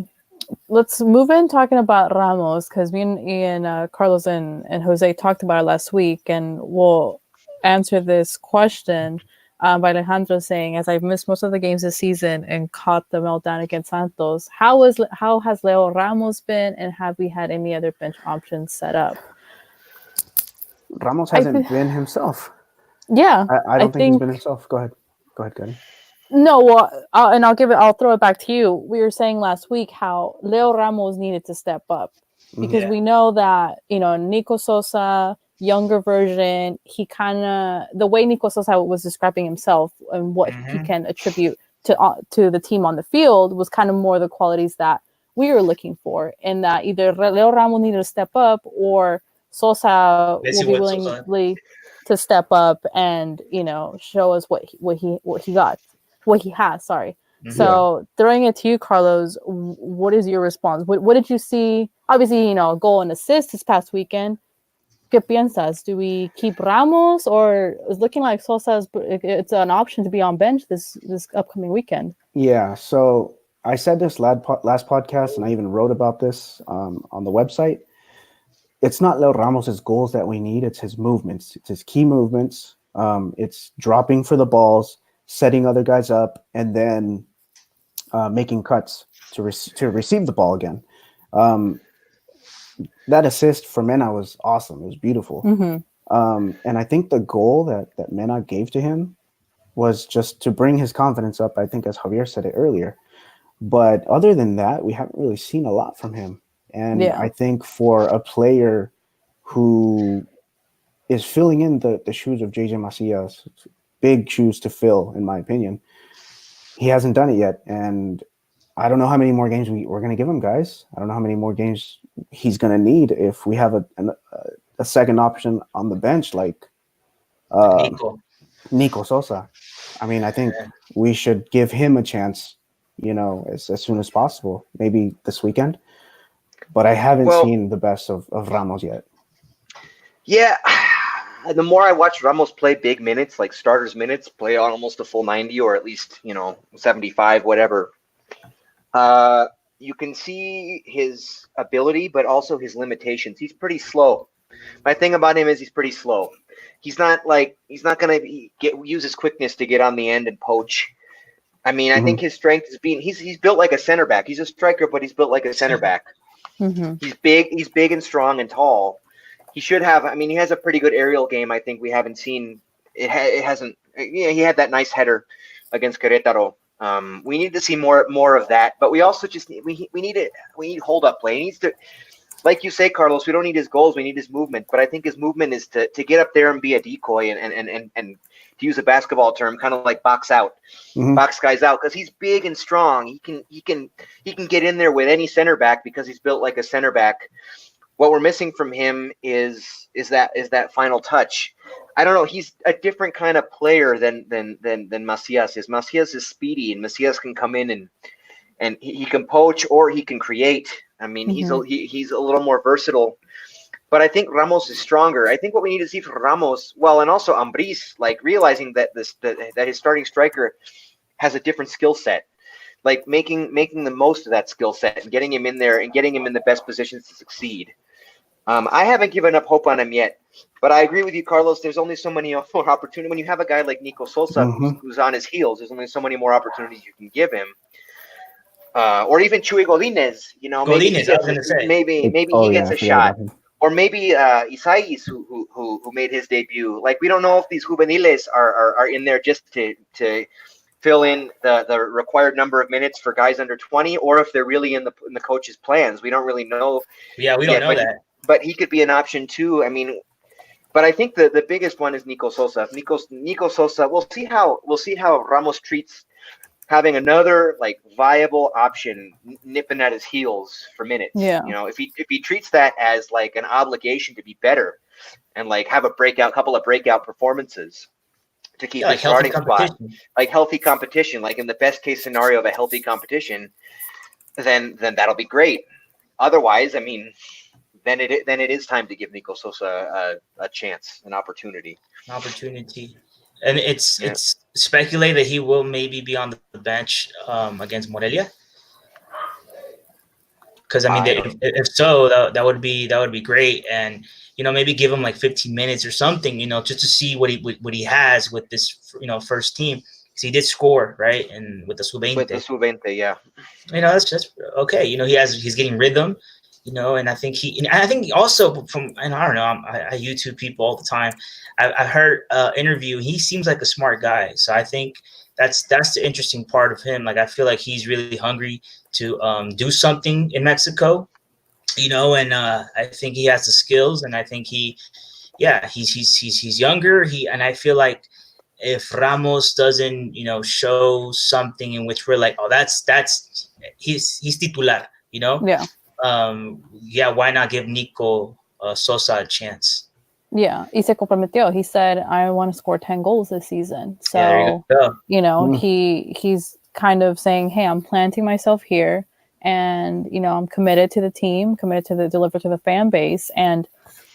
Let's move in talking about Ramos, because me and Ian, Carlos and Jose talked about it last week, and we'll answer this question. by Alejandro saying, as I've missed most of the games this season and caught the meltdown against Santos, how has Leo Ramos been, and have we had any other bench options set up? Ramos hasn't been himself. Yeah, I don't think he's been himself. Go ahead, Gary. No, well, I'll throw it back to you. We were saying last week how Leo Ramos needed to step up because we know that, Nico Sosa, younger version, the way Nico Sosa was describing himself and what he can attribute to the team on the field was kind of more the qualities that we were looking for, and that either Leo Ramos needed to step up or Sosa will be willing to step up and, show us what he has. Sorry. So throwing it to you, Carlos, what is your response? What did you see? Obviously, a goal and assist this past weekend. ¿Qué piensas? Do we keep Ramos, or is looking like Sosa it's an option to be on bench this upcoming weekend? Yeah. So I said this last podcast, and I even wrote about this on the website. It's not Leo Ramos's goals that we need. It's his movements. It's his key movements. It's dropping for the balls, setting other guys up, and then making cuts to receive the ball again. That assist for Mena was awesome. It was beautiful. And I think the goal that Mena gave to him was just to bring his confidence up, I think, as Javier said it earlier. But other than that, we haven't really seen a lot from him. And I think for a player who is filling in the shoes of JJ Macias, big shoes to fill, in my opinion, he hasn't done it yet. And I don't know how many more games we're going to give him, guys. I don't know how many more games he's going to need if we have a second option on the bench like Nico Sosa. I mean, I think we should give him a chance, as soon as possible, maybe this weekend. But I haven't seen the best of Ramos yet. Yeah. The more I watch Ramos play big minutes, like starters minutes, play on almost a full 90 or at least, 75, whatever, you can see his ability, but also his limitations. He's pretty slow. My thing about him is he's pretty slow. He's not going to use his quickness to get on the end and poach. I mean, I think his strength is he's built like a center back. He's a striker, but he's built like a center back. He's big and strong and tall. He should have. I mean, he has a pretty good aerial game. I think we haven't seen it. It hasn't. Yeah, he had that nice header against Querétaro. We need to see more of that. But we also just we need hold up play. He needs to, like you say, Carlos. We don't need his goals. We need his movement. But I think his movement is to get up there and be a decoy and to use a basketball term, kind of like box out, box guys out, because he's big and strong. He can get in there with any center back because he's built like a center back. What we're missing from him is that final touch. I don't know. He's a different kind of player than Macias is. Macias is speedy, and Macias can come in and he can poach or he can create. I mean, he's a little more versatile. But I think Ramos is stronger. I think what we need to see from Ramos, and also Ambriz, like realizing that that his starting striker has a different skill set, like making the most of that skill set and getting him in there and getting him in the best positions to succeed. I haven't given up hope on him yet, but I agree with you, Carlos. There's only so many more opportunities. When you have a guy like Nico Sosa who's on his heels, there's only so many more opportunities you can give him. Or even Chuy Godínez, maybe he gets a shot. Or maybe Isais, who made his debut. Like, we don't know if these juveniles are in there just to fill in the required number of minutes for guys under 20, or if they're really in the coach's plans. We don't really know. Yeah, we don't know that. But he could be an option too. I mean, but I think the biggest one is Nico Sosa. Nico Sosa. We'll see how Ramos treats having another like viable option nipping at his heels for minutes. Yeah. If he treats that as like an obligation to be better and like have a couple of breakout performances to keep his starting spot, like healthy competition, like in the best case scenario of a healthy competition, then that'll be great. Otherwise, I mean, then it is time to give Nico Sosa a chance, an opportunity. And it's speculated that he will maybe be on the bench against Morelia. Because I mean, if so, that would be great. And maybe give him like 15 minutes or something, just to see what he has with this, first team. Because he did score, right? And with the sub-20. With the sub-20, yeah. That's okay. He's getting rhythm, and I think he also and I don't know, I YouTube people all the time. I heard interview. He seems like a smart guy. So I think that's the interesting part of him. Like, I feel like he's really hungry to do something in Mexico, and I think he has the skills, and I think he's younger. And I feel like if Ramos doesn't, show something in which we're like, oh, he's titular, Yeah. Why not give Nico Sosa a chance? Yeah, y se comprometió. He said, I want to score 10 goals this season. So, there you go. he's kind of saying, hey, I'm planting myself here, and, I'm committed to the team, committed to deliver to the fan base. And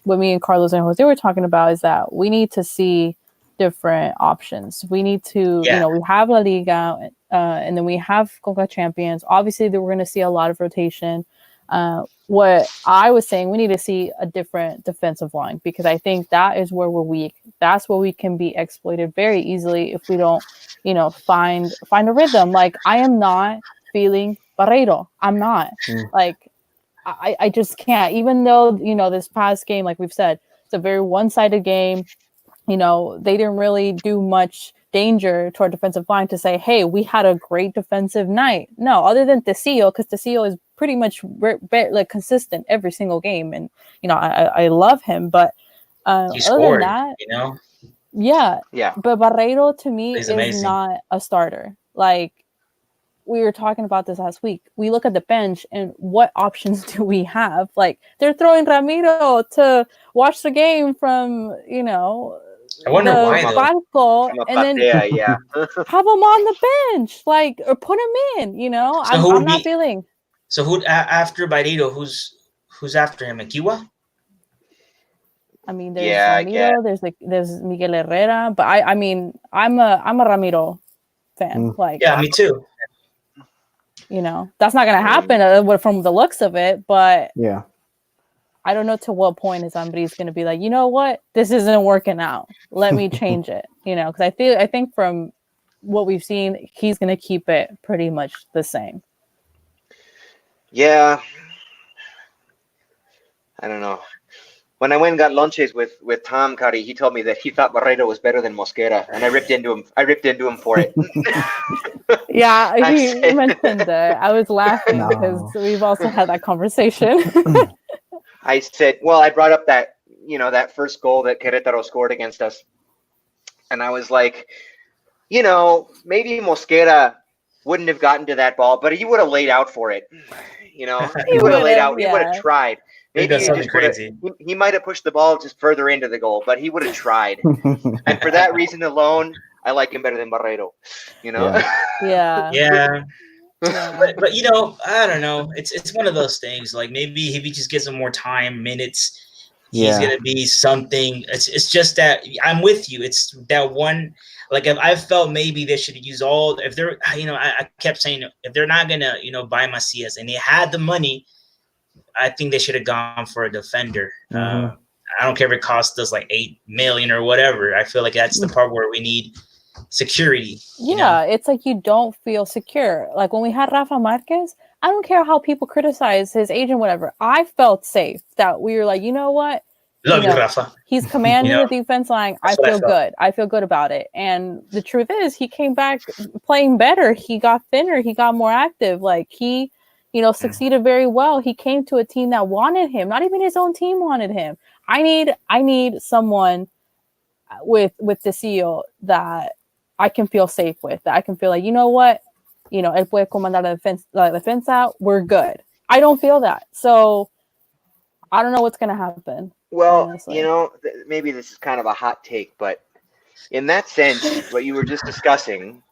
what me and Carlos and Jose were talking about is that we need to see different options. We need to, we have La Liga, and then we have Coca Champions. Obviously, we're going to see a lot of rotation. What I was saying, we need to see a different defensive line, because I think that is where we're weak. That's where we can be exploited very easily if we don't, find a rhythm. Like, I am not feeling Barreiro. I'm not. Like, I just can't. Even though, this past game, like we've said, it's a very one-sided game. They didn't really do much danger to our defensive line to say, hey, we had a great defensive night. No, other than Tecillo, because Tecillo is pretty much like consistent every single game. And, I love him, but he scored, other than that, yeah. But Barreiro to me is not a starter. Like, we were talking about this last week. We look at the bench and what options do we have? Like, they're throwing Ramiro to watch the game from, I wonder why though. And then have him on the bench, like, or put him in. I'm not feeling. So who after Barreiro? Who's after him? Akiwa? I mean, there's Ramiro. There's Miguel Herrera, but I'm a Ramiro fan. Like, yeah, me too. That's not gonna happen from the looks of it, but yeah. I don't know to what point is somebody's going to be like, you know what, this isn't working out. Let me change it. Because I think from what we've seen, he's going to keep it pretty much the same. Yeah. I don't know. When I went and got lunches with Tom Cuddy, he told me that he thought Barreiro was better than Mosquera, and I ripped into him for it. Yeah, he mentioned that. I was laughing because we've also had that conversation. I said, well, I brought up that, that first goal that Querétaro scored against us. And I was like, maybe Mosquera wouldn't have gotten to that ball, but he would have laid out for it. He would have laid out. Yeah. He would have tried. Maybe he might have pushed the ball just further into the goal, but he would have tried. And for that reason alone, I like him better than Barreiro. Yeah. But I don't know. It's one of those things. Like, maybe if he just gets some more time, minutes, he's gonna be something. It's just that I'm with you. It's that one. Like, if I felt maybe they should use all. If they're, I kept saying, if they're not gonna, buy Macias and they had the money, I think they should have gone for a defender. I don't care if it costs us like $8 million or whatever. I feel like that's the part where we need security. It's like you don't feel secure. Like, when we had Rafa Marquez, I don't care how people criticize his agent, whatever. I felt safe that we were like, you know what? Love you, Rafa. He's commanding the defense line. I feel good. I feel good about it. And the truth is, he came back playing better. He got thinner. He got more active. Like, he, succeeded very well. He came to a team that wanted him. Not even his own team wanted him. I need someone with Tecillo that I can feel safe with, that I can feel like, you know what, él puede comandar la defensa, we're good. I don't feel that. So I don't know what's going to happen. Well, honestly. Maybe this is kind of a hot take, but in that sense, what you were just discussing,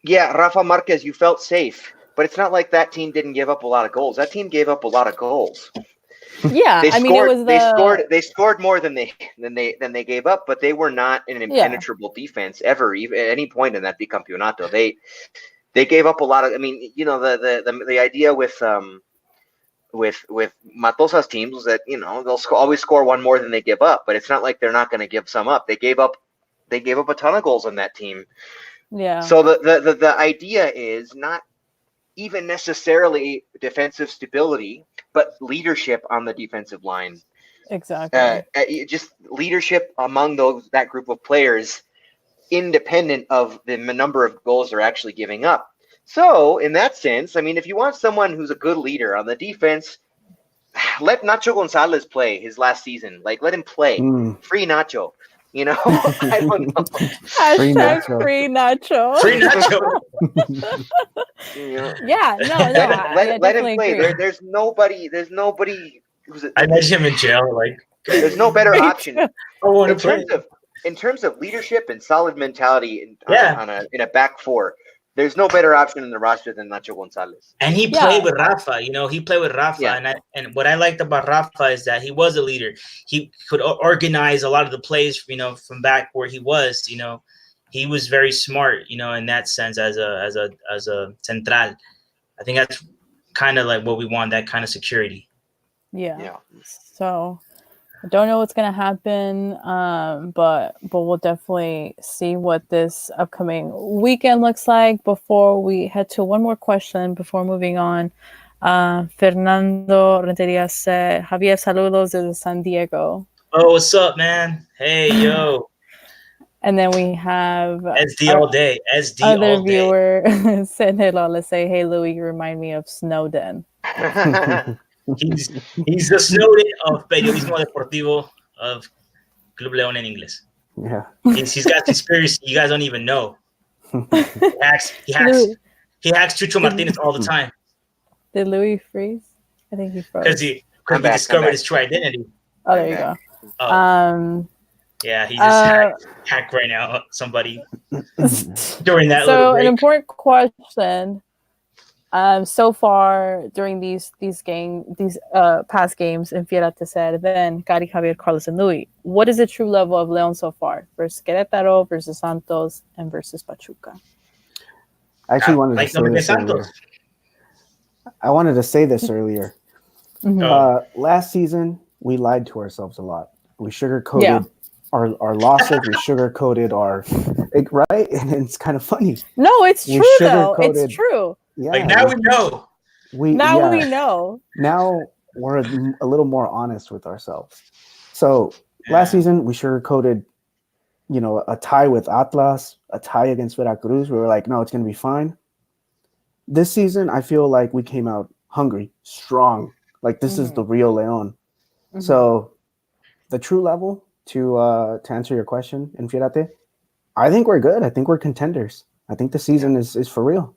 yeah, Rafa Marquez, you felt safe, but it's not like that team didn't give up a lot of goals. That team gave up a lot of goals. Yeah, they scored more than they gave up, but they were not an impenetrable defense ever, even at any point in that bicampeonato. They gave up a lot of. I mean, the idea with with Matosa's teams was that they'll always score one more than they give up, but it's not like they're not going to give some up. They gave up a ton of goals on that team. Yeah. So the idea is not even necessarily defensive stability, but leadership on the defensive line. Exactly. Just leadership among that group of players, independent of the number of goals they're actually giving up. So in that sense, I mean, if you want someone who's a good leader on the defense, let Nacho Gonzalez play his last season. Like, let him play. Free Nacho. I don't know. Hashtag free Nacho. Free Nacho. Yeah, no. Let him play. There's nobody who's. I imagine him in jail. Like, there's no better option in terms of leadership and solid mentality in a back four. There's no better option in the roster than Nacho Gonzalez. And he played with Rafa, he played with Rafa. Yeah. And what I liked about Rafa is that he was a leader. He could organize a lot of the plays, from back where he was, he was very smart, in that sense as a central. I think that's kind of like what we want, that kind of security. Yeah. So I don't know what's going to happen, but we'll definitely see what this upcoming weekend looks like. Before we head to one more question, before moving on, Fernando Renteria said, Javier, saludos desde San Diego. Oh, what's up, man? Hey, yo. And then we have SD all day. SD other all day. viewer said hello. Let's say, hey, Louis, you remind me of Snowden. He's the Snowden of Periodismo Deportivo of Club León en inglés. Yeah. He's got conspiracy. You guys don't even know. He hacks Chucho Martinez all the time. Did Louis freeze? I think he froze. Because he discovered his true identity. Oh, there you go. Oh. Yeah, he just hacked right now somebody during that. So an important question. So far during these past games, in Fierate said, then Gary, Javier, Carlos, and Louis, what is the true level of León so far versus Querétaro, versus Santos, and versus Pachuca? I actually wanted to say this earlier. I wanted to say this earlier. Mm-hmm. Last season, we lied to ourselves a lot. We sugarcoated our losses. We sugarcoated right? And it's kind of funny. No, it's true though. It's true. Yeah, like now we know. We know. Now we're a little more honest with ourselves. So last season we sugarcoated, a tie with Atlas, a tie against Veracruz. We were like, no, it's going to be fine. This season, I feel like we came out hungry, strong. Like this is the real León. Mm-hmm. So the true level, to answer your question, in Fierate, I think we're good. I think we're contenders. I think the season is for real.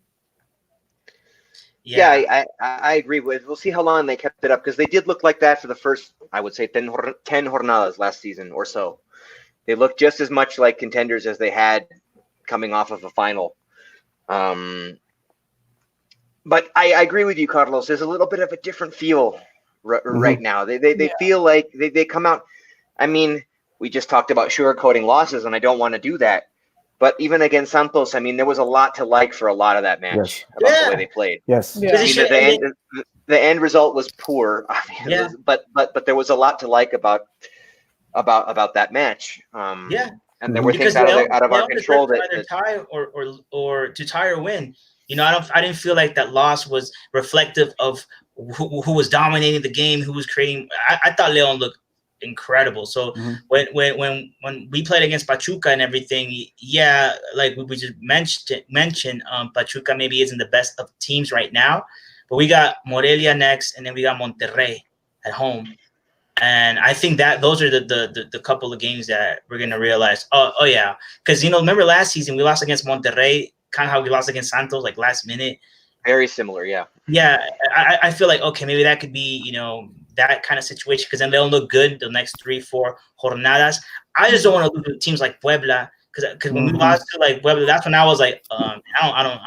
Yeah, I agree with. We'll see how long they kept it up, because they did look like that for the first, I would say, 10 jornadas last season or so. They looked just as much like contenders as they had coming off of a final. But I agree with you, Carlos. There's a little bit of a different feel right now. They feel like they come out. I mean, we just talked about sugarcoating losses, and I don't want to do that. But even against Santos, I mean, there was a lot to like for a lot of that match about the way they played. Yes. Yeah. I mean, the end result was poor, but there was a lot to like about that match. And there were things out of our control that either tie or to tie or win. I didn't feel like that loss was reflective of who was dominating the game, who was creating. I thought León looked incredible. So when we played against Pachuca and everything, like we just mentioned, Pachuca maybe isn't the best of teams right now, but we got Morelia next, and then we got Monterrey at home. And I think that those are the couple of games that we're gonna realize. Oh yeah, because remember last season we lost against Monterrey, kind of how we lost against Santos, like last minute. Very similar, yeah. Yeah, I feel like okay, maybe that could be that kind of situation, because then they'll look good the next 3-4 jornadas. I just don't want to lose to teams like Puebla, because when we lost to like Puebla, that's when I was like, I don't.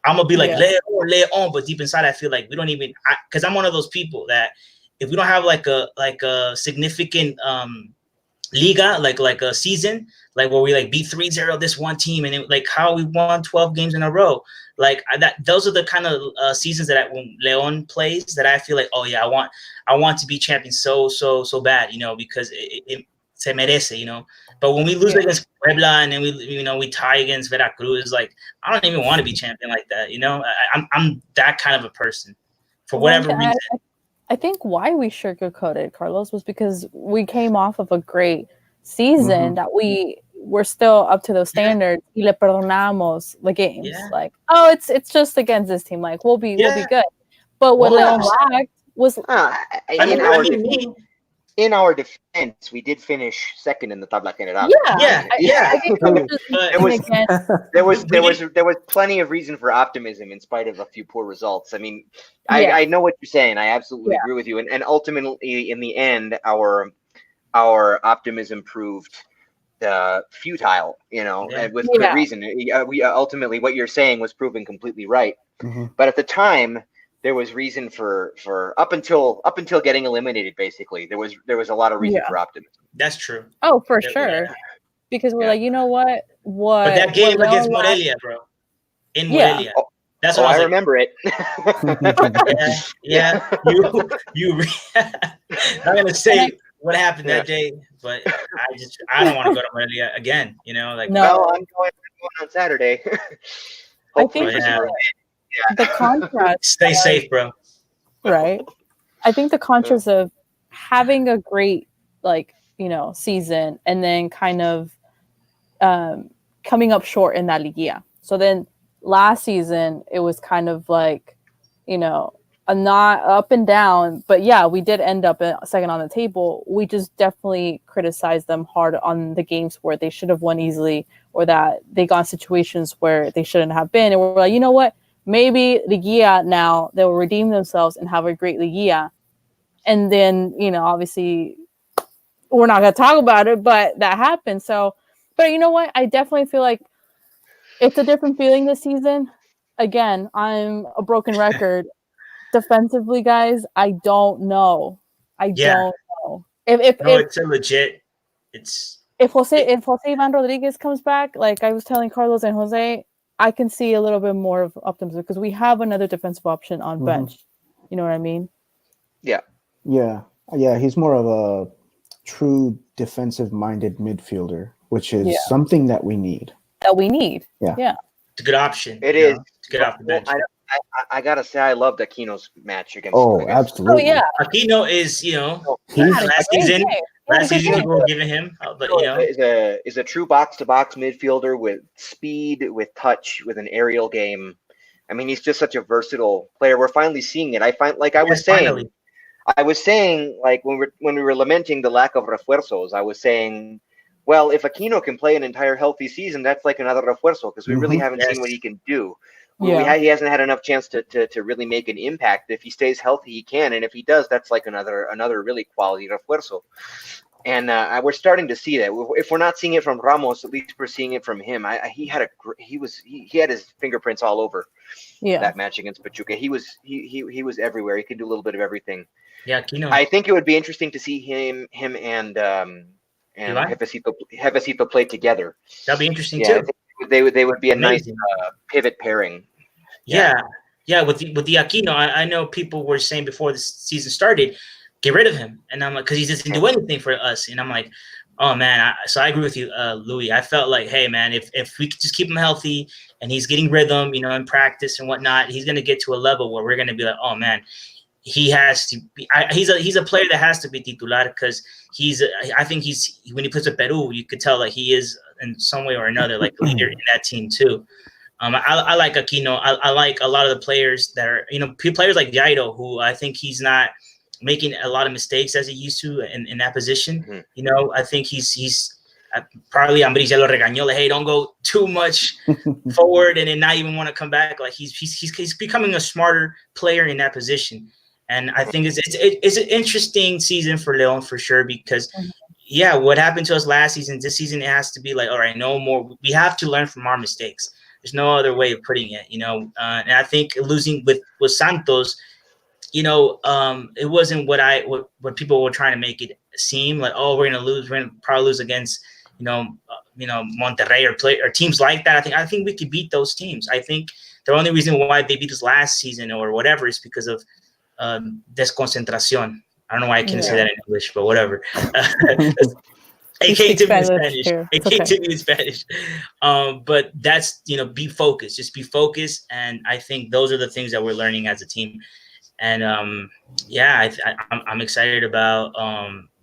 I'm gonna be like León, but deep inside I feel like we don't even, because I'm one of those people that if we don't have like a significant Liga, like a season, like where we like beat 3-0 this one team, and like how we won 12 games in a row. Like those are the kind of seasons that when Leon plays that I feel like, oh yeah, I want to be champion so bad, because it se merece, But when we lose against Puebla and then we tie against Veracruz, like I don't even want to be champion like that, I'm that kind of a person for whatever reason. I think why we sugarcoated, Carlos, was because we came off of a great season that we were still up to those standards. Y le perdonamos the games. Yeah. Like, oh, it's just against this team. Like, we'll be good. But what Leon lacked was in our defense, we did finish second in the tabla general. I think there was plenty of reason for optimism in spite of a few poor results. I mean, I know what you're saying. I absolutely agree with you. And ultimately, in the end, our optimism proved futile. And with good reason. We ultimately, what you're saying was proven completely right. But at the time, there was reason for up until getting eliminated. Basically, there was a lot of reason for optimism. That's true. Oh, for sure. Because we're like, you know what? But that game against Morelia, bro, in Morelia. That's what I remember it. You. I'm gonna say what happened that day, but I don't want to go to Morelia again. Well, I'm going on Saturday. I think the contrast. Stay safe, bro. Right. I think the contrast of having a great season and then kind of coming up short in that Liguilla. So then last season it was kind of like, a not up and down, but we did end up second on the table. We just definitely criticized them hard on the games where they should have won easily or that they got in situations where they shouldn't have been. And we're like, you know what? Maybe Liguilla now they'll redeem themselves and have a great Liguilla. And then, obviously we're not going to talk about it, but that happened. So, but you know what? I definitely feel like it's a different feeling this season. Again, I'm a broken record. Defensively, guys, I don't know. I don't know. If it's a legit. If Jose Ivan Rodriguez comes back, like I was telling Carlos and Jose, I can see a little bit more of optimism because we have another defensive option on bench. You know what I mean? Yeah. He's more of a true defensive-minded midfielder, which is something that we need. Yeah. It's a good option. It is. To get off the bench. I gotta say, I loved Aquino's match against. Absolutely. Oh yeah. Aquino is, last season we were giving him, but is a true box-to-box midfielder with speed, with touch, with an aerial game. I mean, he's just such a versatile player. We're finally seeing it. I was saying, like when we were lamenting the lack of refuerzos, I was saying, well, if Aquino can play an entire healthy season, that's like another refuerzo because we really haven't seen what he can do. He hasn't had enough chance to really make an impact. If he stays healthy, he can, and if he does, that's like another really quality refuerzo. And we're starting to see that. If we're not seeing it from Ramos, at least we're seeing it from him. He had his fingerprints all over that match against Pachuca. He was everywhere. He could do a little bit of everything. Yeah, Aquino. I think it would be interesting to see him and Jefecito play together. That'd be interesting too. They would be a nice pivot pairing. Yeah. With the Aquino, I know people were saying before the season started, get rid of him, and I'm like, because he doesn't do anything for us, and I'm like, oh man. So I agree with you, Louis. I felt like, hey man, if we could just keep him healthy and he's getting rhythm, in practice and whatnot, he's gonna get to a level where we're gonna be like, oh man, he has to be. He's a player that has to be titular because I think when he plays with Peru, you could tell like he is in some way or another like the leader in that team too. I like Aquino. I like a lot of the players that are players like Jairo, who I think he's not making a lot of mistakes as he used to in that position. I think he's probably Ambrizia lo regañó, like, hey, don't go too much forward and then not even want to come back. Like he's becoming a smarter player in that position. And I think it's an interesting season for Leon for sure because, what happened to us last season, this season it has to be like, all right, no more. We have to learn from our mistakes. There's no other way of putting it, and I think losing with Santos, it wasn't what people were trying to make it seem like, oh, we're gonna probably lose against Monterrey or teams like that. I think we could beat those teams. I think the only reason why they beat us last season or whatever is because of desconcentración. I don't know why I can't say that in English, but whatever. It came to me in Spanish. It came to me in Spanish. But that's, be focused. Just be focused. And I think those are the things that we're learning as a team. And I'm excited about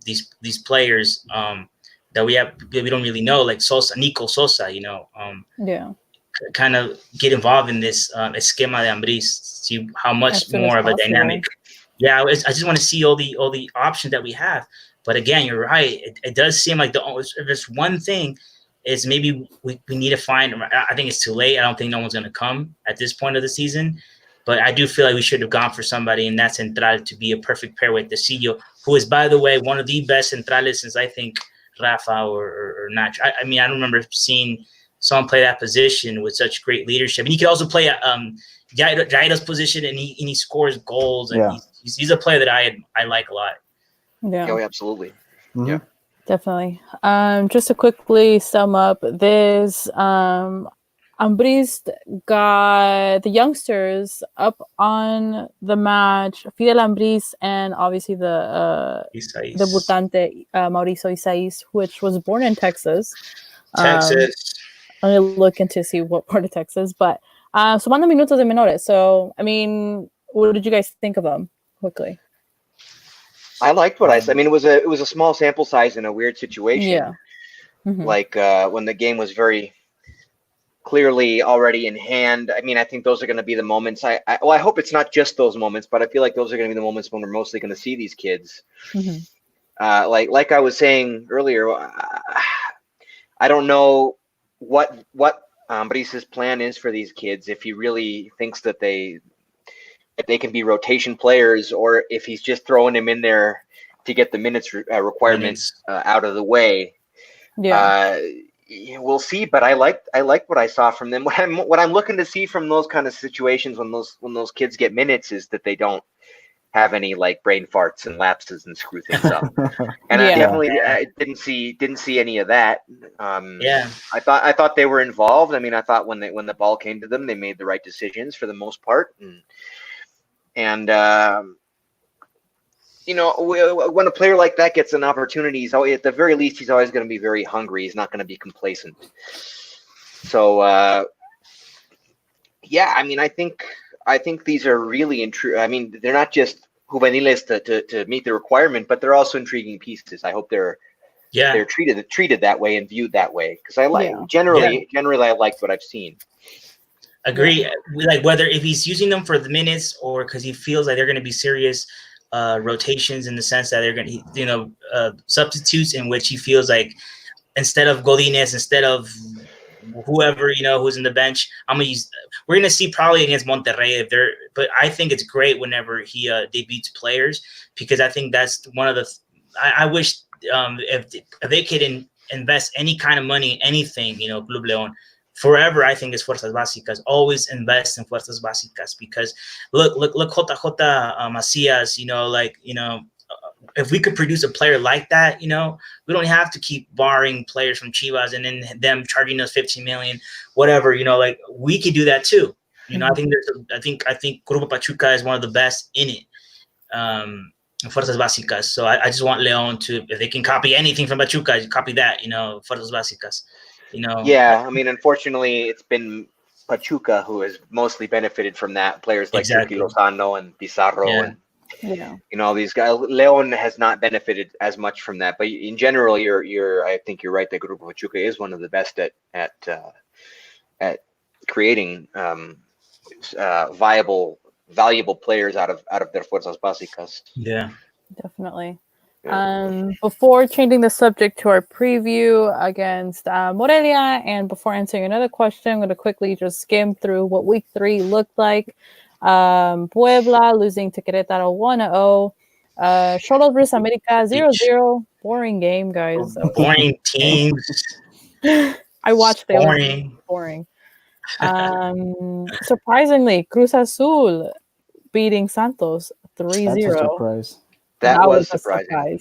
these players that we don't really know, like Nico Sosa, kind of get involved in this esquema de Ambriz, see how much more of a dynamic. Yeah, I just want to see all the options that we have. But again, you're right. It does seem like if there's one thing is maybe we need to find. I think it's too late. I don't think no one's going to come at this point of the season. But I do feel like we should have gone for somebody in that central to be a perfect pair with Tecillo, who is, by the way, one of the best centrales since I think Rafa or Nacho. I mean, I don't remember seeing someone play that position with such great leadership. And he could also play Jairo's position, and he scores goals. And he's a player that I like a lot. Yeah. Oh, absolutely. Mm-hmm. Yeah. Definitely. Just to quickly sum up this, Ambriz got the youngsters up on the match, Fidel Ambriz and obviously the debutante Mauricio Isais, which was born in Texas. Texas. I'm going to look into see what part of Texas, but sumando minutos de menores. So, I mean, what did you guys think of them quickly? I liked what I said. I mean, it was a small sample size in a weird situation. Yeah. Mm-hmm. Like when the game was very clearly already in hand. I mean, I think those are going to be the moments. I hope it's not just those moments, but I feel like those are going to be the moments when we're mostly going to see these kids. Mm-hmm. Like I was saying earlier, I don't know what Briz's plan is for these kids. If he really thinks that they can be rotation players, or if he's just throwing them in there to get the minutes requirements out of the way. Yeah. We'll see, but I like what I saw from them. What I'm looking to see from those kind of situations when those kids get minutes is that they don't have any like brain farts and lapses and screw things up. And I didn't see any of that. I thought they were involved. I mean, I thought when the ball came to them, they made the right decisions for the most part. And when a player like that gets an opportunity, at the very least, he's always going to be very hungry. He's not going to be complacent. So, I mean, I think these are really I mean, they're not just juveniles to meet the requirement, but they're also intriguing pieces. I hope they're treated that way and viewed that way, because generally I liked what I've seen. Agree. Like whether if he's using them for the minutes or because he feels like they're going to be serious rotations in the sense that they're going to, substitutes in which he feels like instead of Godinez, instead of whoever, who's in the bench, we're going to see probably against Monterrey but I think it's great whenever he debuts players, because I think that's one of the, I wish if they could invest any kind of money in anything, Club León, forever, I think, is Fuerzas Básicas. Always invest in Fuerzas Básicas, because look, JJ Macias, if we could produce a player like that, we don't have to keep borrowing players from Chivas and then them charging us 15 million, whatever, like we could do that too. I think Grupo Pachuca is one of the best in it. Fuerzas Básicas. So I just want León to, if they can copy anything from Pachuca, copy that, Fuerzas Básicas. Yeah, I mean, unfortunately, it's been Pachuca who has mostly benefited from that. Players like Tuki Lozano and Pizarro and these guys. León has not benefited as much from that. But in general, I think you're right that Grupo Pachuca is one of the best at creating valuable players out of their Fuerzas Básicas. Yeah, definitely. Before changing the subject to our preview against Morelia, and before answering another question, I'm going to quickly just skim through what week 3 looked like. Puebla losing to Querétaro 1-0. Xolos vs America 0-0. Boring game, guys. Boring teams. I watched it. Boring. Surprisingly, Cruz Azul beating Santos 3-0. That's a surprise. That was surprising.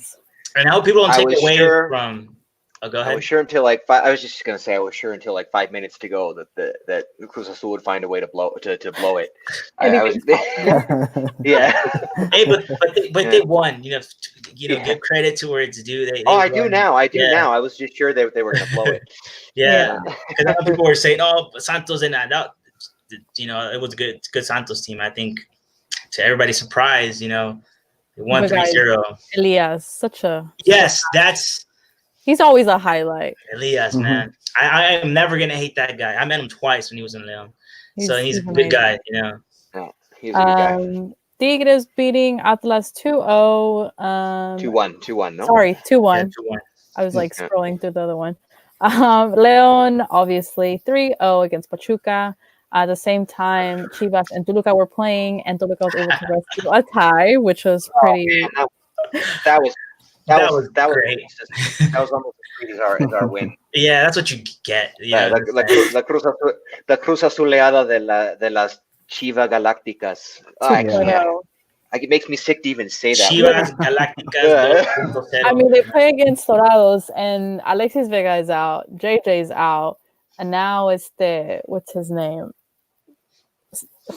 And I hope people don't I take was away sure- from. Oh, go I ahead. was sure until like I was just gonna say I was sure until like 5 minutes to go that Cruz Azul would find a way to blow it. I was yeah. Hey, but they won. Give credit to where it's due. They I won. do now. Yeah. Now. I was just sure they were gonna blow it. Yeah, because people were saying, "Oh, Santos and that." It was a good Santos team. I think to everybody's surprise, they won 3-0. Elias, such a he's always a highlight. Elias, man, I am never gonna hate that guy. I met him twice when he was in Leon, so he's a good guy. Yeah, he's a good guy. Tigres beating Atlas 2-0. 2-1, no? Sorry, 2-1. Yeah, 2-1. I was like scrolling through the other one. Leon, obviously, 3-0 against Pachuca. At the same time, Chivas and Toluca were playing, and Toluca was able to rescue a tie, which was pretty. That was great. That was almost as great as our win. Yeah, that's what you get. Yeah, la Cruz Azuleada de las Chivas Galácticas. It makes me sick to even say that. Chivas Galácticas. I mean, they play against Dorados, and Alexis Vega is out, JJ's out, and now it's what's his name?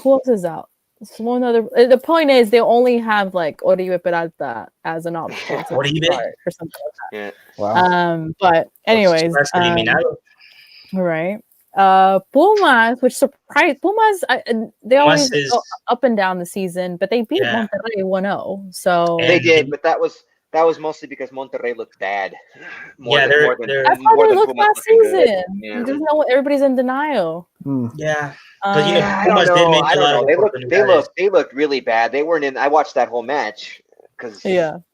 Who else is out? It's one other. The point is, they only have like Oribe Peralta as an option or something like that. Yeah. Wow. But anyways, right. Pumas, which surprised Pumas, they always go up and down the season, but they beat Monterrey 1-0. So they did, but that was mostly because Monterrey looked bad. That's how they looked last season. Yeah. You just know everybody's in denial. Yeah. But I don't know. They looked really bad. They weren't in. I watched that whole match because and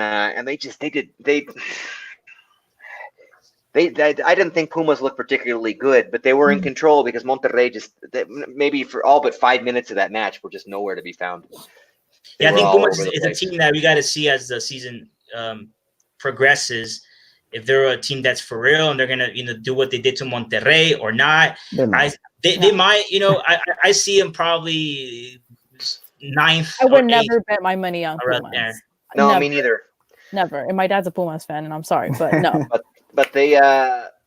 they I didn't think Pumas looked particularly good, but they were in control because Monterrey maybe for all but 5 minutes of that match were just nowhere to be found. I think Pumas is a team that we got to see as the season progresses. If they're a team that's for real and they're gonna do what they did to Monterrey or not, they might. I see them probably 9th. I would never bet my money on Pumas. No, never. Me neither. Never. And my dad's a Pumas fan, and I'm sorry, but no. But they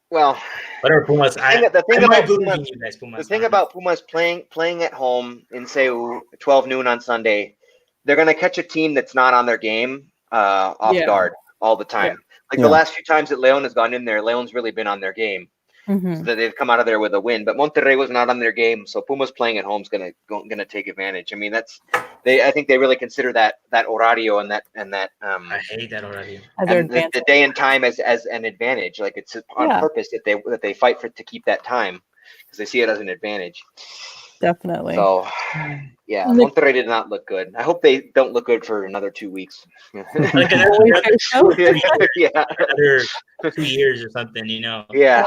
whatever Pumas. The thing about Pumas playing at home in say 12 noon on Sunday, they're gonna catch a team that's not on their game off guard all the time. Yeah. Like the last few times that Leon has gone in there, Leon's really been on their game. So that they've come out of there with a win. But Monterrey was not on their game, so Pumas playing at home is gonna take advantage. I mean, I think they really consider that horario and that I hate that horario. And the day and time as an advantage. Like it's on purpose that they fight to keep that time because they see it as an advantage. Definitely. So, yeah, Monterrey did not look good. I hope they don't look good for another 2 weeks. Like another 2 years or something, Yeah.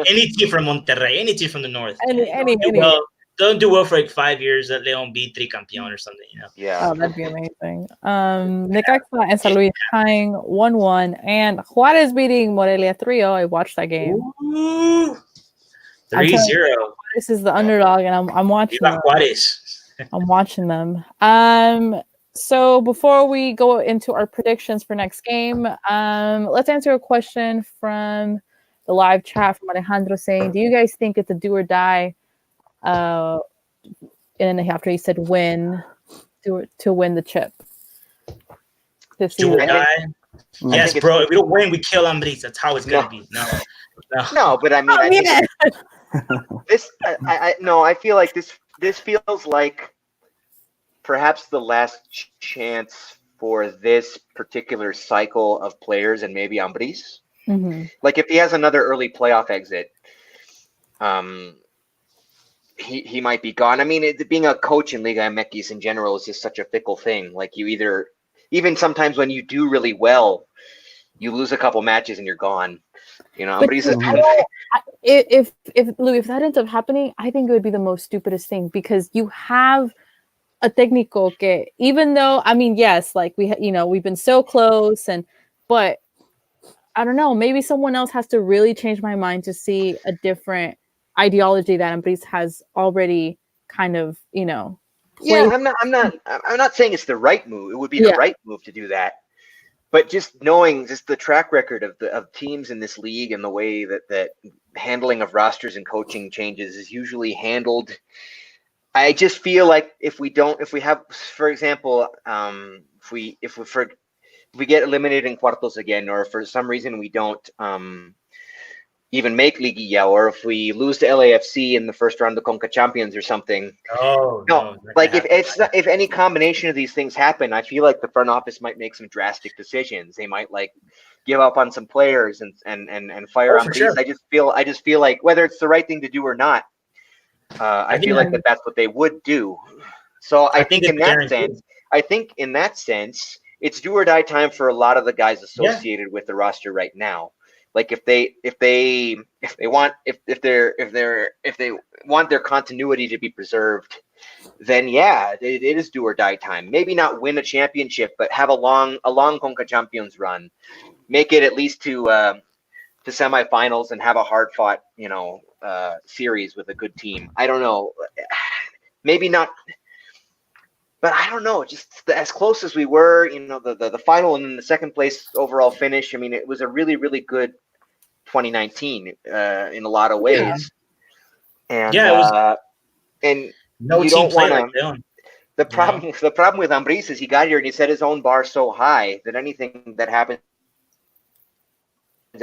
Any team from Monterrey, any team from the north. Don't do well for like 5 years that Leon be tricampeón or something, Yeah. Oh, that'd be amazing. Necaxa and San Luis tying 1-1, and Juarez beating Morelia 3-0. I watched that game. 3-0. This is the underdog, and I'm watching them. I'm watching them. So before we go into our predictions for next game, let's answer a question from the live chat from Alejandro saying, do you guys think it's a do or die? And after he said win, to win the chip. Do or die? Yes, bro. If we don't win, we kill Ambris. That's how it's gonna be. No, but I mean, I feel like this feels like perhaps the last chance for this particular cycle of players and maybe Ambris. Like if he has another early playoff exit, he might be gone. I mean, being a coach in Liga MX in general is just such a fickle thing. Like even sometimes when you do really well, you lose a couple matches and you're gone. If Louis, if that ends up happening, I think it would be the most stupidest thing because you have a técnico que, even though, I mean, yes, like we've been so close, but I don't know, maybe someone else has to really change my mind to see a different ideology that Ambris has already kind of, Yeah, I'm not saying it's the right move. It would be the right move to do that. but just knowing just the track record of teams in this league and the way that handling of rosters and coaching changes is usually handled, I just feel like if we have, for example, if we get eliminated in cuartos again, or for some reason we don't even make Liguilla, or if we lose to LAFC in the first round of Conca Champions or something. No, like if any combination of these things happen, I feel like the front office might make some drastic decisions. They might like give up on some players and fire on these. Sure. I just feel like whether it's the right thing to do or not, I feel like that's what they would do. So I think in that sense, it's do or die time for a lot of the guys associated with the roster right now. Like if they want their continuity to be preserved, then it is do or die time. Maybe not win a championship, but have a long Conca Champions run. Make it at least to semifinals and have a hard fought, series with a good team. I don't know. Maybe not. But I don't know, just as close as we were, the final and then the second place overall finish. I mean, it was a really, really good 2019 in a lot of ways. Yeah. And no you team don't want to. The problem with Ambriz is he got here and he set his own bar so high that anything that happens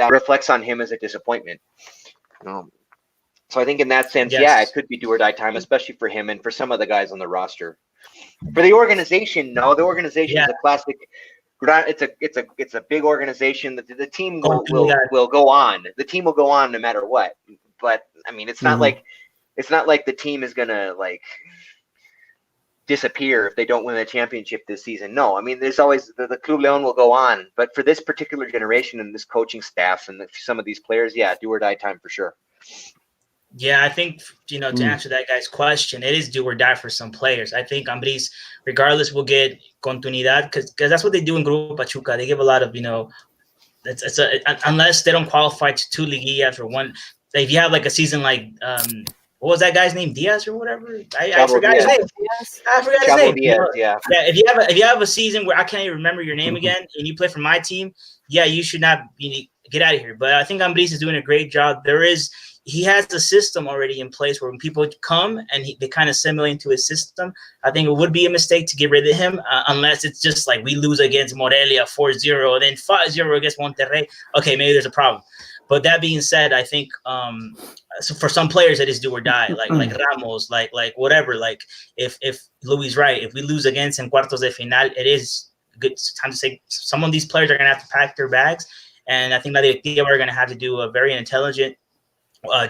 reflects on him as a disappointment. So I think in that sense, it could be do or die time, especially for him and for some of the guys on the roster. For the organization, no. The organization is a classic. It's a big organization. The team will go on. The team will go on no matter what. But I mean, it's not like the team is gonna like disappear if they don't win the championship this season. No, I mean, there's always the Club León will go on. But for this particular generation and this coaching staff and some of these players, do or die time for sure. Yeah, I think, to answer that guy's question, it is do or die for some players. I think Ambriz, regardless, will get continuidad because that's what they do in Grupo Pachuca. They give a lot of, unless they don't qualify to 2 liguillas or one. If you have like a season like, what was that guy's name? Diaz or whatever? I forgot his name. I forgot his name. Diaz, if you have a season where I can't even remember your name again and you play for my team, you should not get out of here. But I think Ambriz is doing a great job. He has a system already in place where when people come and they kind of assimilate into his system, I think it would be a mistake to get rid of him unless it's just like we lose against Morelia 4-0, then 5-0 against Monterrey. Okay, maybe there's a problem. But that being said, I think so for some players it is do or die, like Ramos, like whatever. Like if Louis right, if we lose against in cuartos de final, it is good time to say some of these players are going to have to pack their bags, and I think that the are going to have to do a very intelligent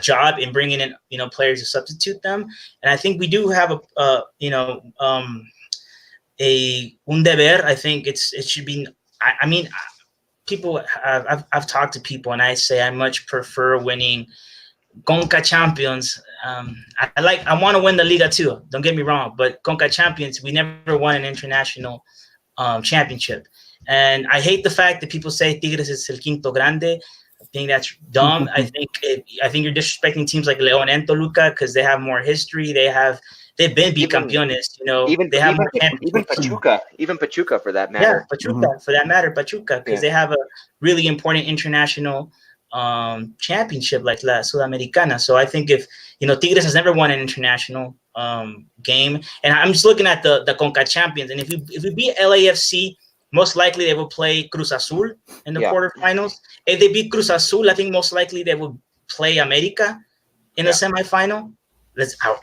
job in bringing in players to substitute them. And I think we do have un deber. I think it should be. I mean, people. I've talked to people and I say I much prefer winning Conca Champions. I want to win the Liga too. Don't get me wrong, but Conca Champions, we never won an international championship. And I hate the fact that people say Tigres is el quinto grande. I think that's dumb. I think you're disrespecting teams like León and Toluca because they have more history. They've been bicampeones. They have more championships. Even Pachuca for that matter. Yeah, Pachuca because they have a really important international championship like La Sudamericana. So I think if Tigres has never won an international game, and I'm just looking at the Conca Champions, and if we beat LAFC. Most likely they will play Cruz Azul in the quarterfinals. If they beat Cruz Azul, I think most likely they will play America in the semifinal.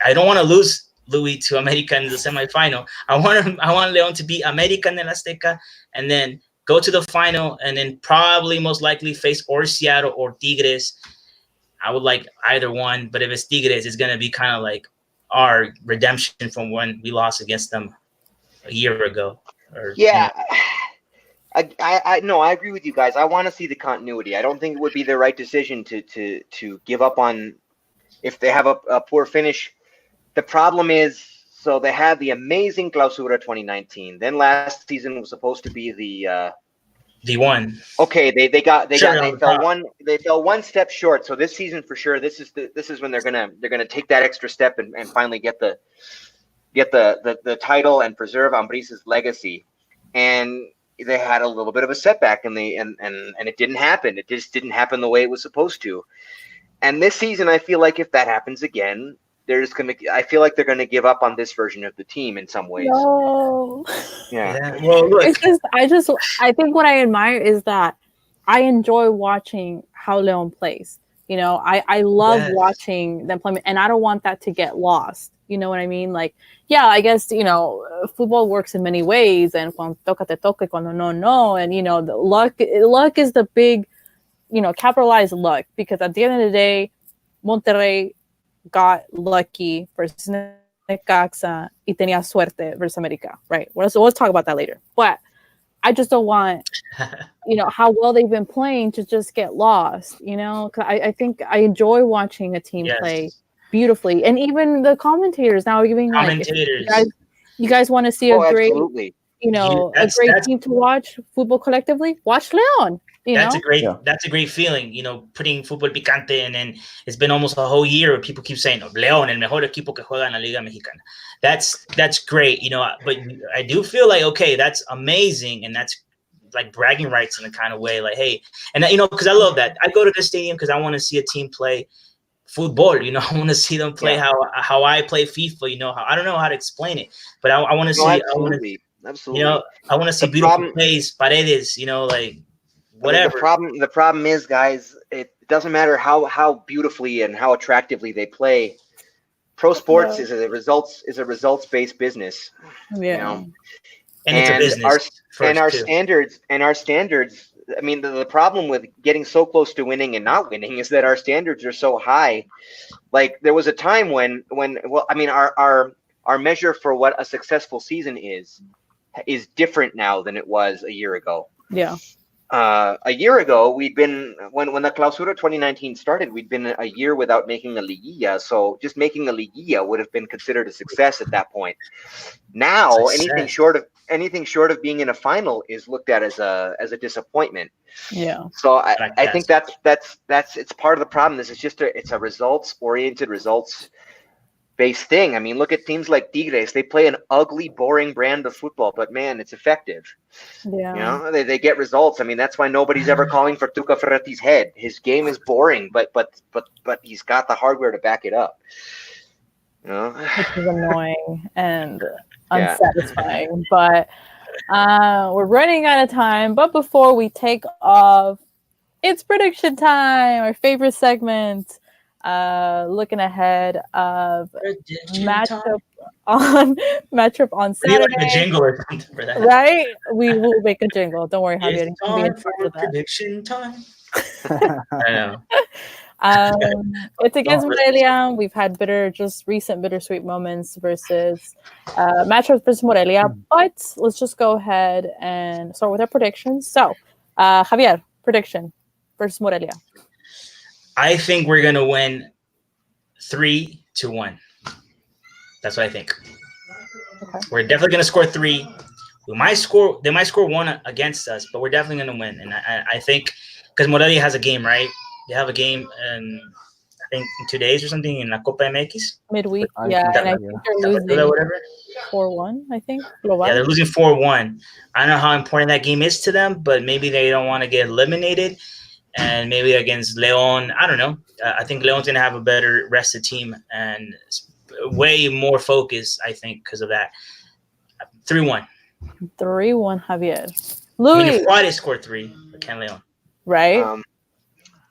I don't want to lose Louis to America in the semifinal. I want León to beat America in the Azteca and then go to the final and then probably most likely face or Seattle or Tigres. I would like either one, but if it's Tigres, it's going to be kind of like our redemption from when we lost against them a year ago. I agree with you guys. I want to see the continuity. I don't think it would be the right decision to give up on if they have a poor finish. The problem is, so they had the amazing Clausura 2019. Then last season was supposed to be the one. Okay, they fell one step short. So this season for sure, this is when they're gonna take that extra step and finally get the title and preserve Ambriz's legacy. And they had a little bit of a setback, and it didn't happen. It just didn't happen the way it was supposed to. And this season, I feel like if that happens again, I feel like they're gonna give up on this version of the team in some ways. No. Yeah. Well, look, It's I think what I admire is that I enjoy watching how Leon plays. You know, I love Yes. watching them play, and I don't want that to get lost. You know what I mean? Like, yeah, I guess, you know, football works in many ways, and cuando toca te toca, cuando no, and you know, the luck is the big, you know, capitalized luck, because at the end of the day, Monterrey got lucky versus Necaxa y tenía suerte versus America, right? Let's talk about that later. But I just don't want, you know, how well they've been playing to just get lost, you know? 'Cause I think I enjoy watching a team play beautifully. And even the commentators now are giving, like, you guys want to see a great, absolutely. you know, a great team to watch football collectively, watch Leon. That's a great feeling, you know, putting Fútbol Picante, and then it's been almost a whole year where people keep saying, León, el mejor equipo que juega en la Liga Mexicana. That's great, you know, but I do feel like, okay, that's amazing, and that's like bragging rights in a kind of way, like, hey, and you know, because I love that. I go to the stadium because I want to see a team play football, you know. I want to see them play how I play FIFA, you know. I don't know how to explain it, but I want to see. Absolutely. You know, I want to see beautiful plays, paredes, you know, like whatever. The problem is, guys, it doesn't matter how beautifully and how attractively they play. Pro sports is a results based business. Yeah. You know? And it's a business. Our standards. I mean, the problem with getting so close to winning and not winning is that our standards are so high. Like, there was a time when I mean, our measure for what a successful season is different now than it was a year ago. Yeah. A year ago, we'd been when the Clausura 2019 started, we'd been a year without making a liguilla. So just making a liguilla would have been considered a success at that point. Now, anything short of being in a final is looked at as a disappointment. Yeah. So I think that's it's part of the problem. This is just it's a results-oriented, results-based thing. I mean, look at teams like Tigres. They play an ugly, boring brand of football, but man, it's effective. Yeah. You know, they get results. I mean, that's why nobody's ever calling for Tuca Ferretti's head. His game is boring, but he's got the hardware to back it up. You know? Which is annoying and unsatisfying. But we're running out of time. But before we take off, it's prediction time, our favorite segment. Looking ahead of matchup on Saturday. Like a jingle or something for that. Right? We will make a jingle. Don't worry, Javier. It's time for prediction time. I know. It's against Morelia. We've had recent bittersweet moments versus matchups versus Morelia. But let's just go ahead and start with our predictions. So, Javier, prediction versus Morelia. I think we're gonna win 3-1. That's what I think. Okay. We're definitely gonna score 3. They might score 1 against us, but we're definitely gonna win. And I think because Morelia has a game, right? They have a game, I think in 2 days or something in La Copa MX. Midweek, and I think they're losing 4-1. I think. Yeah, they're losing 4-1. I don't know how important that game is to them, but maybe they don't want to get eliminated. And maybe against León, I don't know. I think León's going to have a better rested team and way more focus, I think, because of that. 3-1. 3-1, Javier. Louis. I mean, if Juárez scored 3, but can León. Right.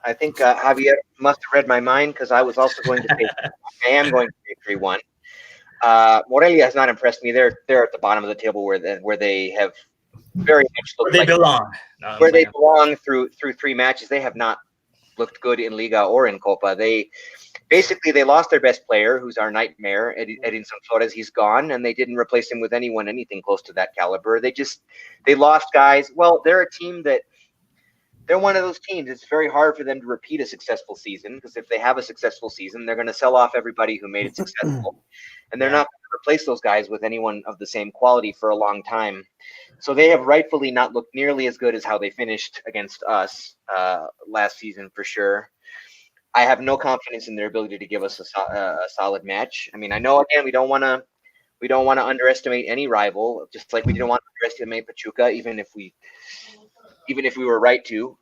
I think Javier must have read my mind, because I was also going to say I am going to say 3-1. Morelia has not impressed me. They're at the bottom of the table where they have very much looked where they belong. They belong through 3 matches. They have not looked good in Liga or in Copa. They lost their best player, who's our nightmare, Edinson Flores. He's gone, and they didn't replace him with anything close to that caliber. They lost guys. Well, they're a team that they're one of those teams. It's very hard for them to repeat a successful season, because if they have a successful season, they're going to sell off everybody who made it successful, and they're not going to replace those guys with anyone of the same quality for a long time. So they have rightfully not looked nearly as good as how they finished against us last season, for sure. I have no confidence in their ability to give us a solid match. I mean, I know, again, we don't want We don't want to underestimate any rival, just like we didn't want to underestimate Pachuca, even if we were right to.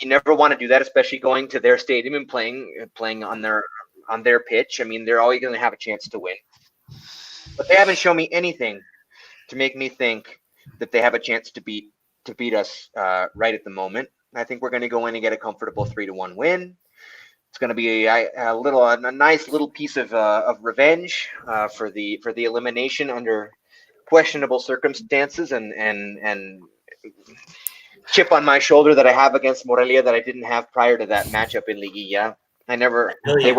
You never want to do that, especially going to their stadium and playing on their pitch. I mean, they're always going to have a chance to win, but they haven't shown me anything to make me think that they have a chance to beat us right at the moment. I think we're going to go in and get a comfortable 3-1 win. It's going to be a nice little piece of revenge for the elimination under questionable circumstances, and chip on my shoulder that I have against Morelia that I didn't have prior to that matchup in Liguilla. They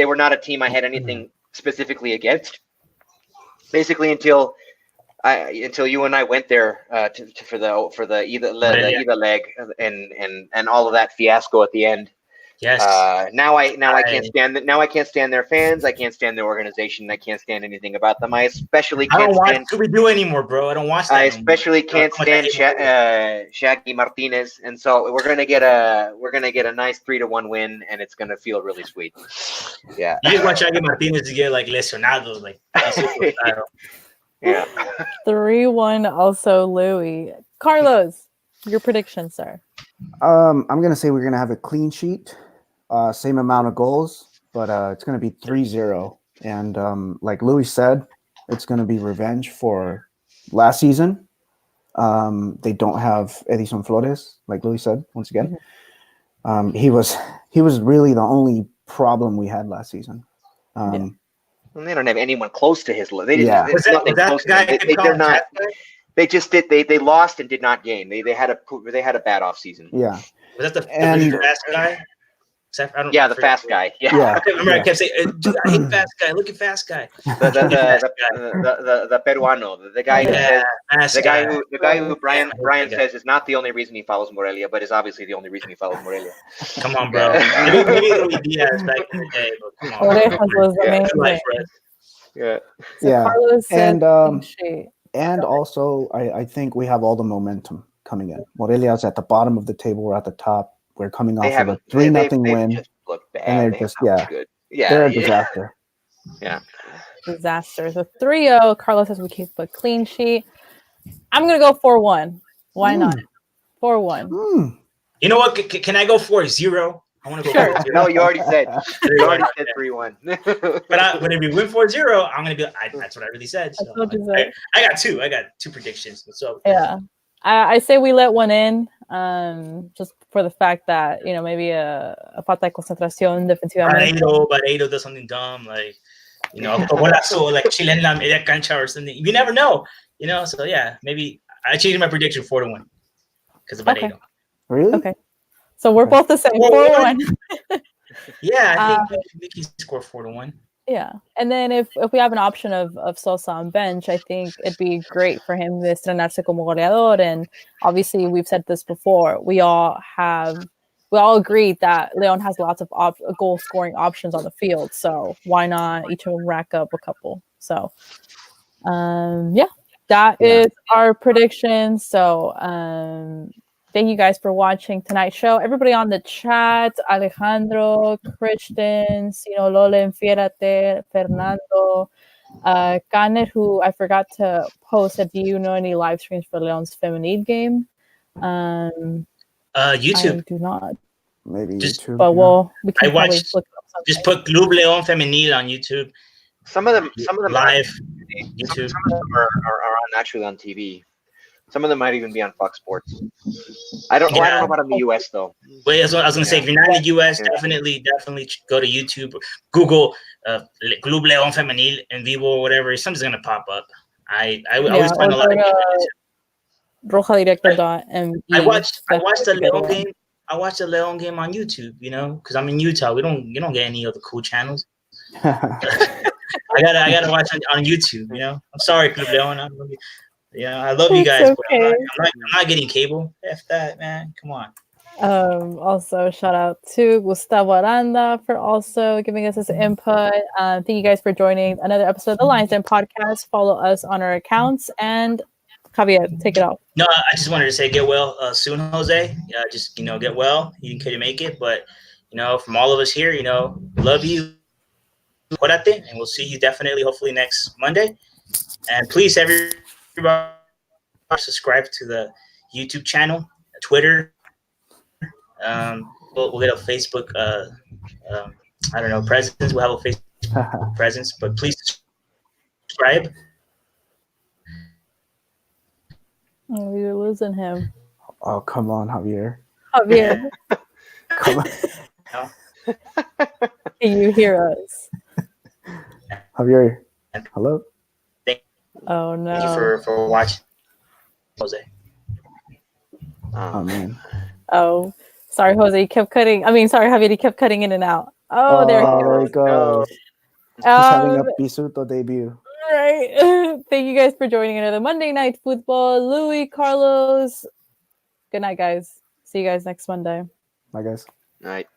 were not a team I had anything specifically against. Basically, until you and I went there for the either leg and all of that fiasco at the end. Yes. I can't stand their fans. I can't stand their organization. I can't stand anything about them. I don't watch Scooby-Doo anymore, bro. I don't watch that. I especially can't stand Shaggy Martinez, and so we're gonna get a nice 3-1 win, and it's gonna feel really sweet. Yeah. You just want Shaggy Martinez to get like lesionado, like. Yeah. 3-1 also Louis. Carlos, your prediction, sir. I'm gonna say we're gonna have a clean sheet, same amount of goals, but it's gonna be 3-0. And like Louis said, it's gonna be revenge for last season. They don't have Edison Flores, like Louis said once again. He was really the only problem we had last season. And they don't have anyone close to his level. They lost and did not gain. They had a bad off season. Yeah. Was that the fast guy? The fast guy. Yeah. I kept saying, dude, I hate fast guy. Look at fast guy. The Peruano, the guy who Brian says is not the only reason he follows Morelia, but is obviously the only reason he follows Morelia. Come on, bro. Maybe Luis Diaz back in the day, but come on. And also I think we have all the momentum coming in. Morelia's at the bottom of the table. We're at the top. We're coming off of a 3-0 win. Just look bad. And they're just good. They're a disaster. Yeah. Disaster. So 3-0. Carlos says we keep a clean sheet. I'm gonna go 4-1. Why not? 4-1. You know what? Can I go 4-0? I want to go. Sure. No, you already said 3-1. But if we win 4-0, I'm gonna be. That's what I really said. So I got two. I got two predictions. So yeah, I say we let one in. Just for the fact that maybe a falta de concentración defensivamente. Barreiro does something dumb, like golazo, like Chile en la media cancha or something. You never know, So yeah, maybe I changed my prediction 4-1 because of Barreiro. Okay. Really? Okay. So we're both the same. 4-1. Yeah, I think we can score 4-1. Yeah, and then if we have an option of Sosa on bench, I think it'd be great for him to estrenarse como goleador. And obviously, we've said this before. We all agree that Leon has lots of goal scoring options on the field. So why not each of them rack up a couple? So, that is our prediction. So, thank you guys for watching tonight's show. Everybody on the chat, Alejandro, Christian, Lole, Fierate, Fernando, Kaner, who I forgot to post. Do you know any live streams for Leon's Femenil game? YouTube. I do not. Maybe YouTube. But we can probably look up something. Just put Club Leon Femenil on YouTube. Some of them live YouTube. Some of them are actually on TV. Some of them might even be on Fox Sports. I don't know about in the US though. Wait, that's what I was gonna say. If you're not in the US, definitely go to YouTube, Google Club Leon Femenil en vivo or whatever. Something's gonna pop up. I always find a lot of rojadirecta.mx. I watched the Leon game. I watched the Leon game on YouTube, because I'm in Utah. You don't get any other cool channels. I gotta watch on YouTube, I'm sorry, Club Leon. I love you guys, okay. But I'm not getting cable. F that, man. Come on. Also, shout out to Gustavo Aranda for also giving us his input. Thank you guys for joining another episode of the Lions Den podcast. Follow us on our accounts. And Javier, take it off. No, I just wanted to say get well soon, Jose. Just get well. You couldn't make it, but from all of us here, love you. and we'll see you definitely, hopefully, next Monday. And please, everybody, subscribe to the YouTube channel, Twitter. We'll get a Facebook. I don't know, presence. We'll have a Facebook presence, but please subscribe. Oh, we're losing him. Oh, come on, Javier. Javier, Come on. can you hear us? Javier. Hello? Oh no. Thank you for watching, Jose. Oh, man. Oh, sorry, Jose. You kept cutting. I mean, sorry, Javier. You kept cutting in and out. Oh, there he there is. he goes. He's having a Pisuto debut. Right. Thank you guys for joining another Monday Night Football. Louis, Carlos. Good night, guys. See you guys next Monday. Bye, guys. Night.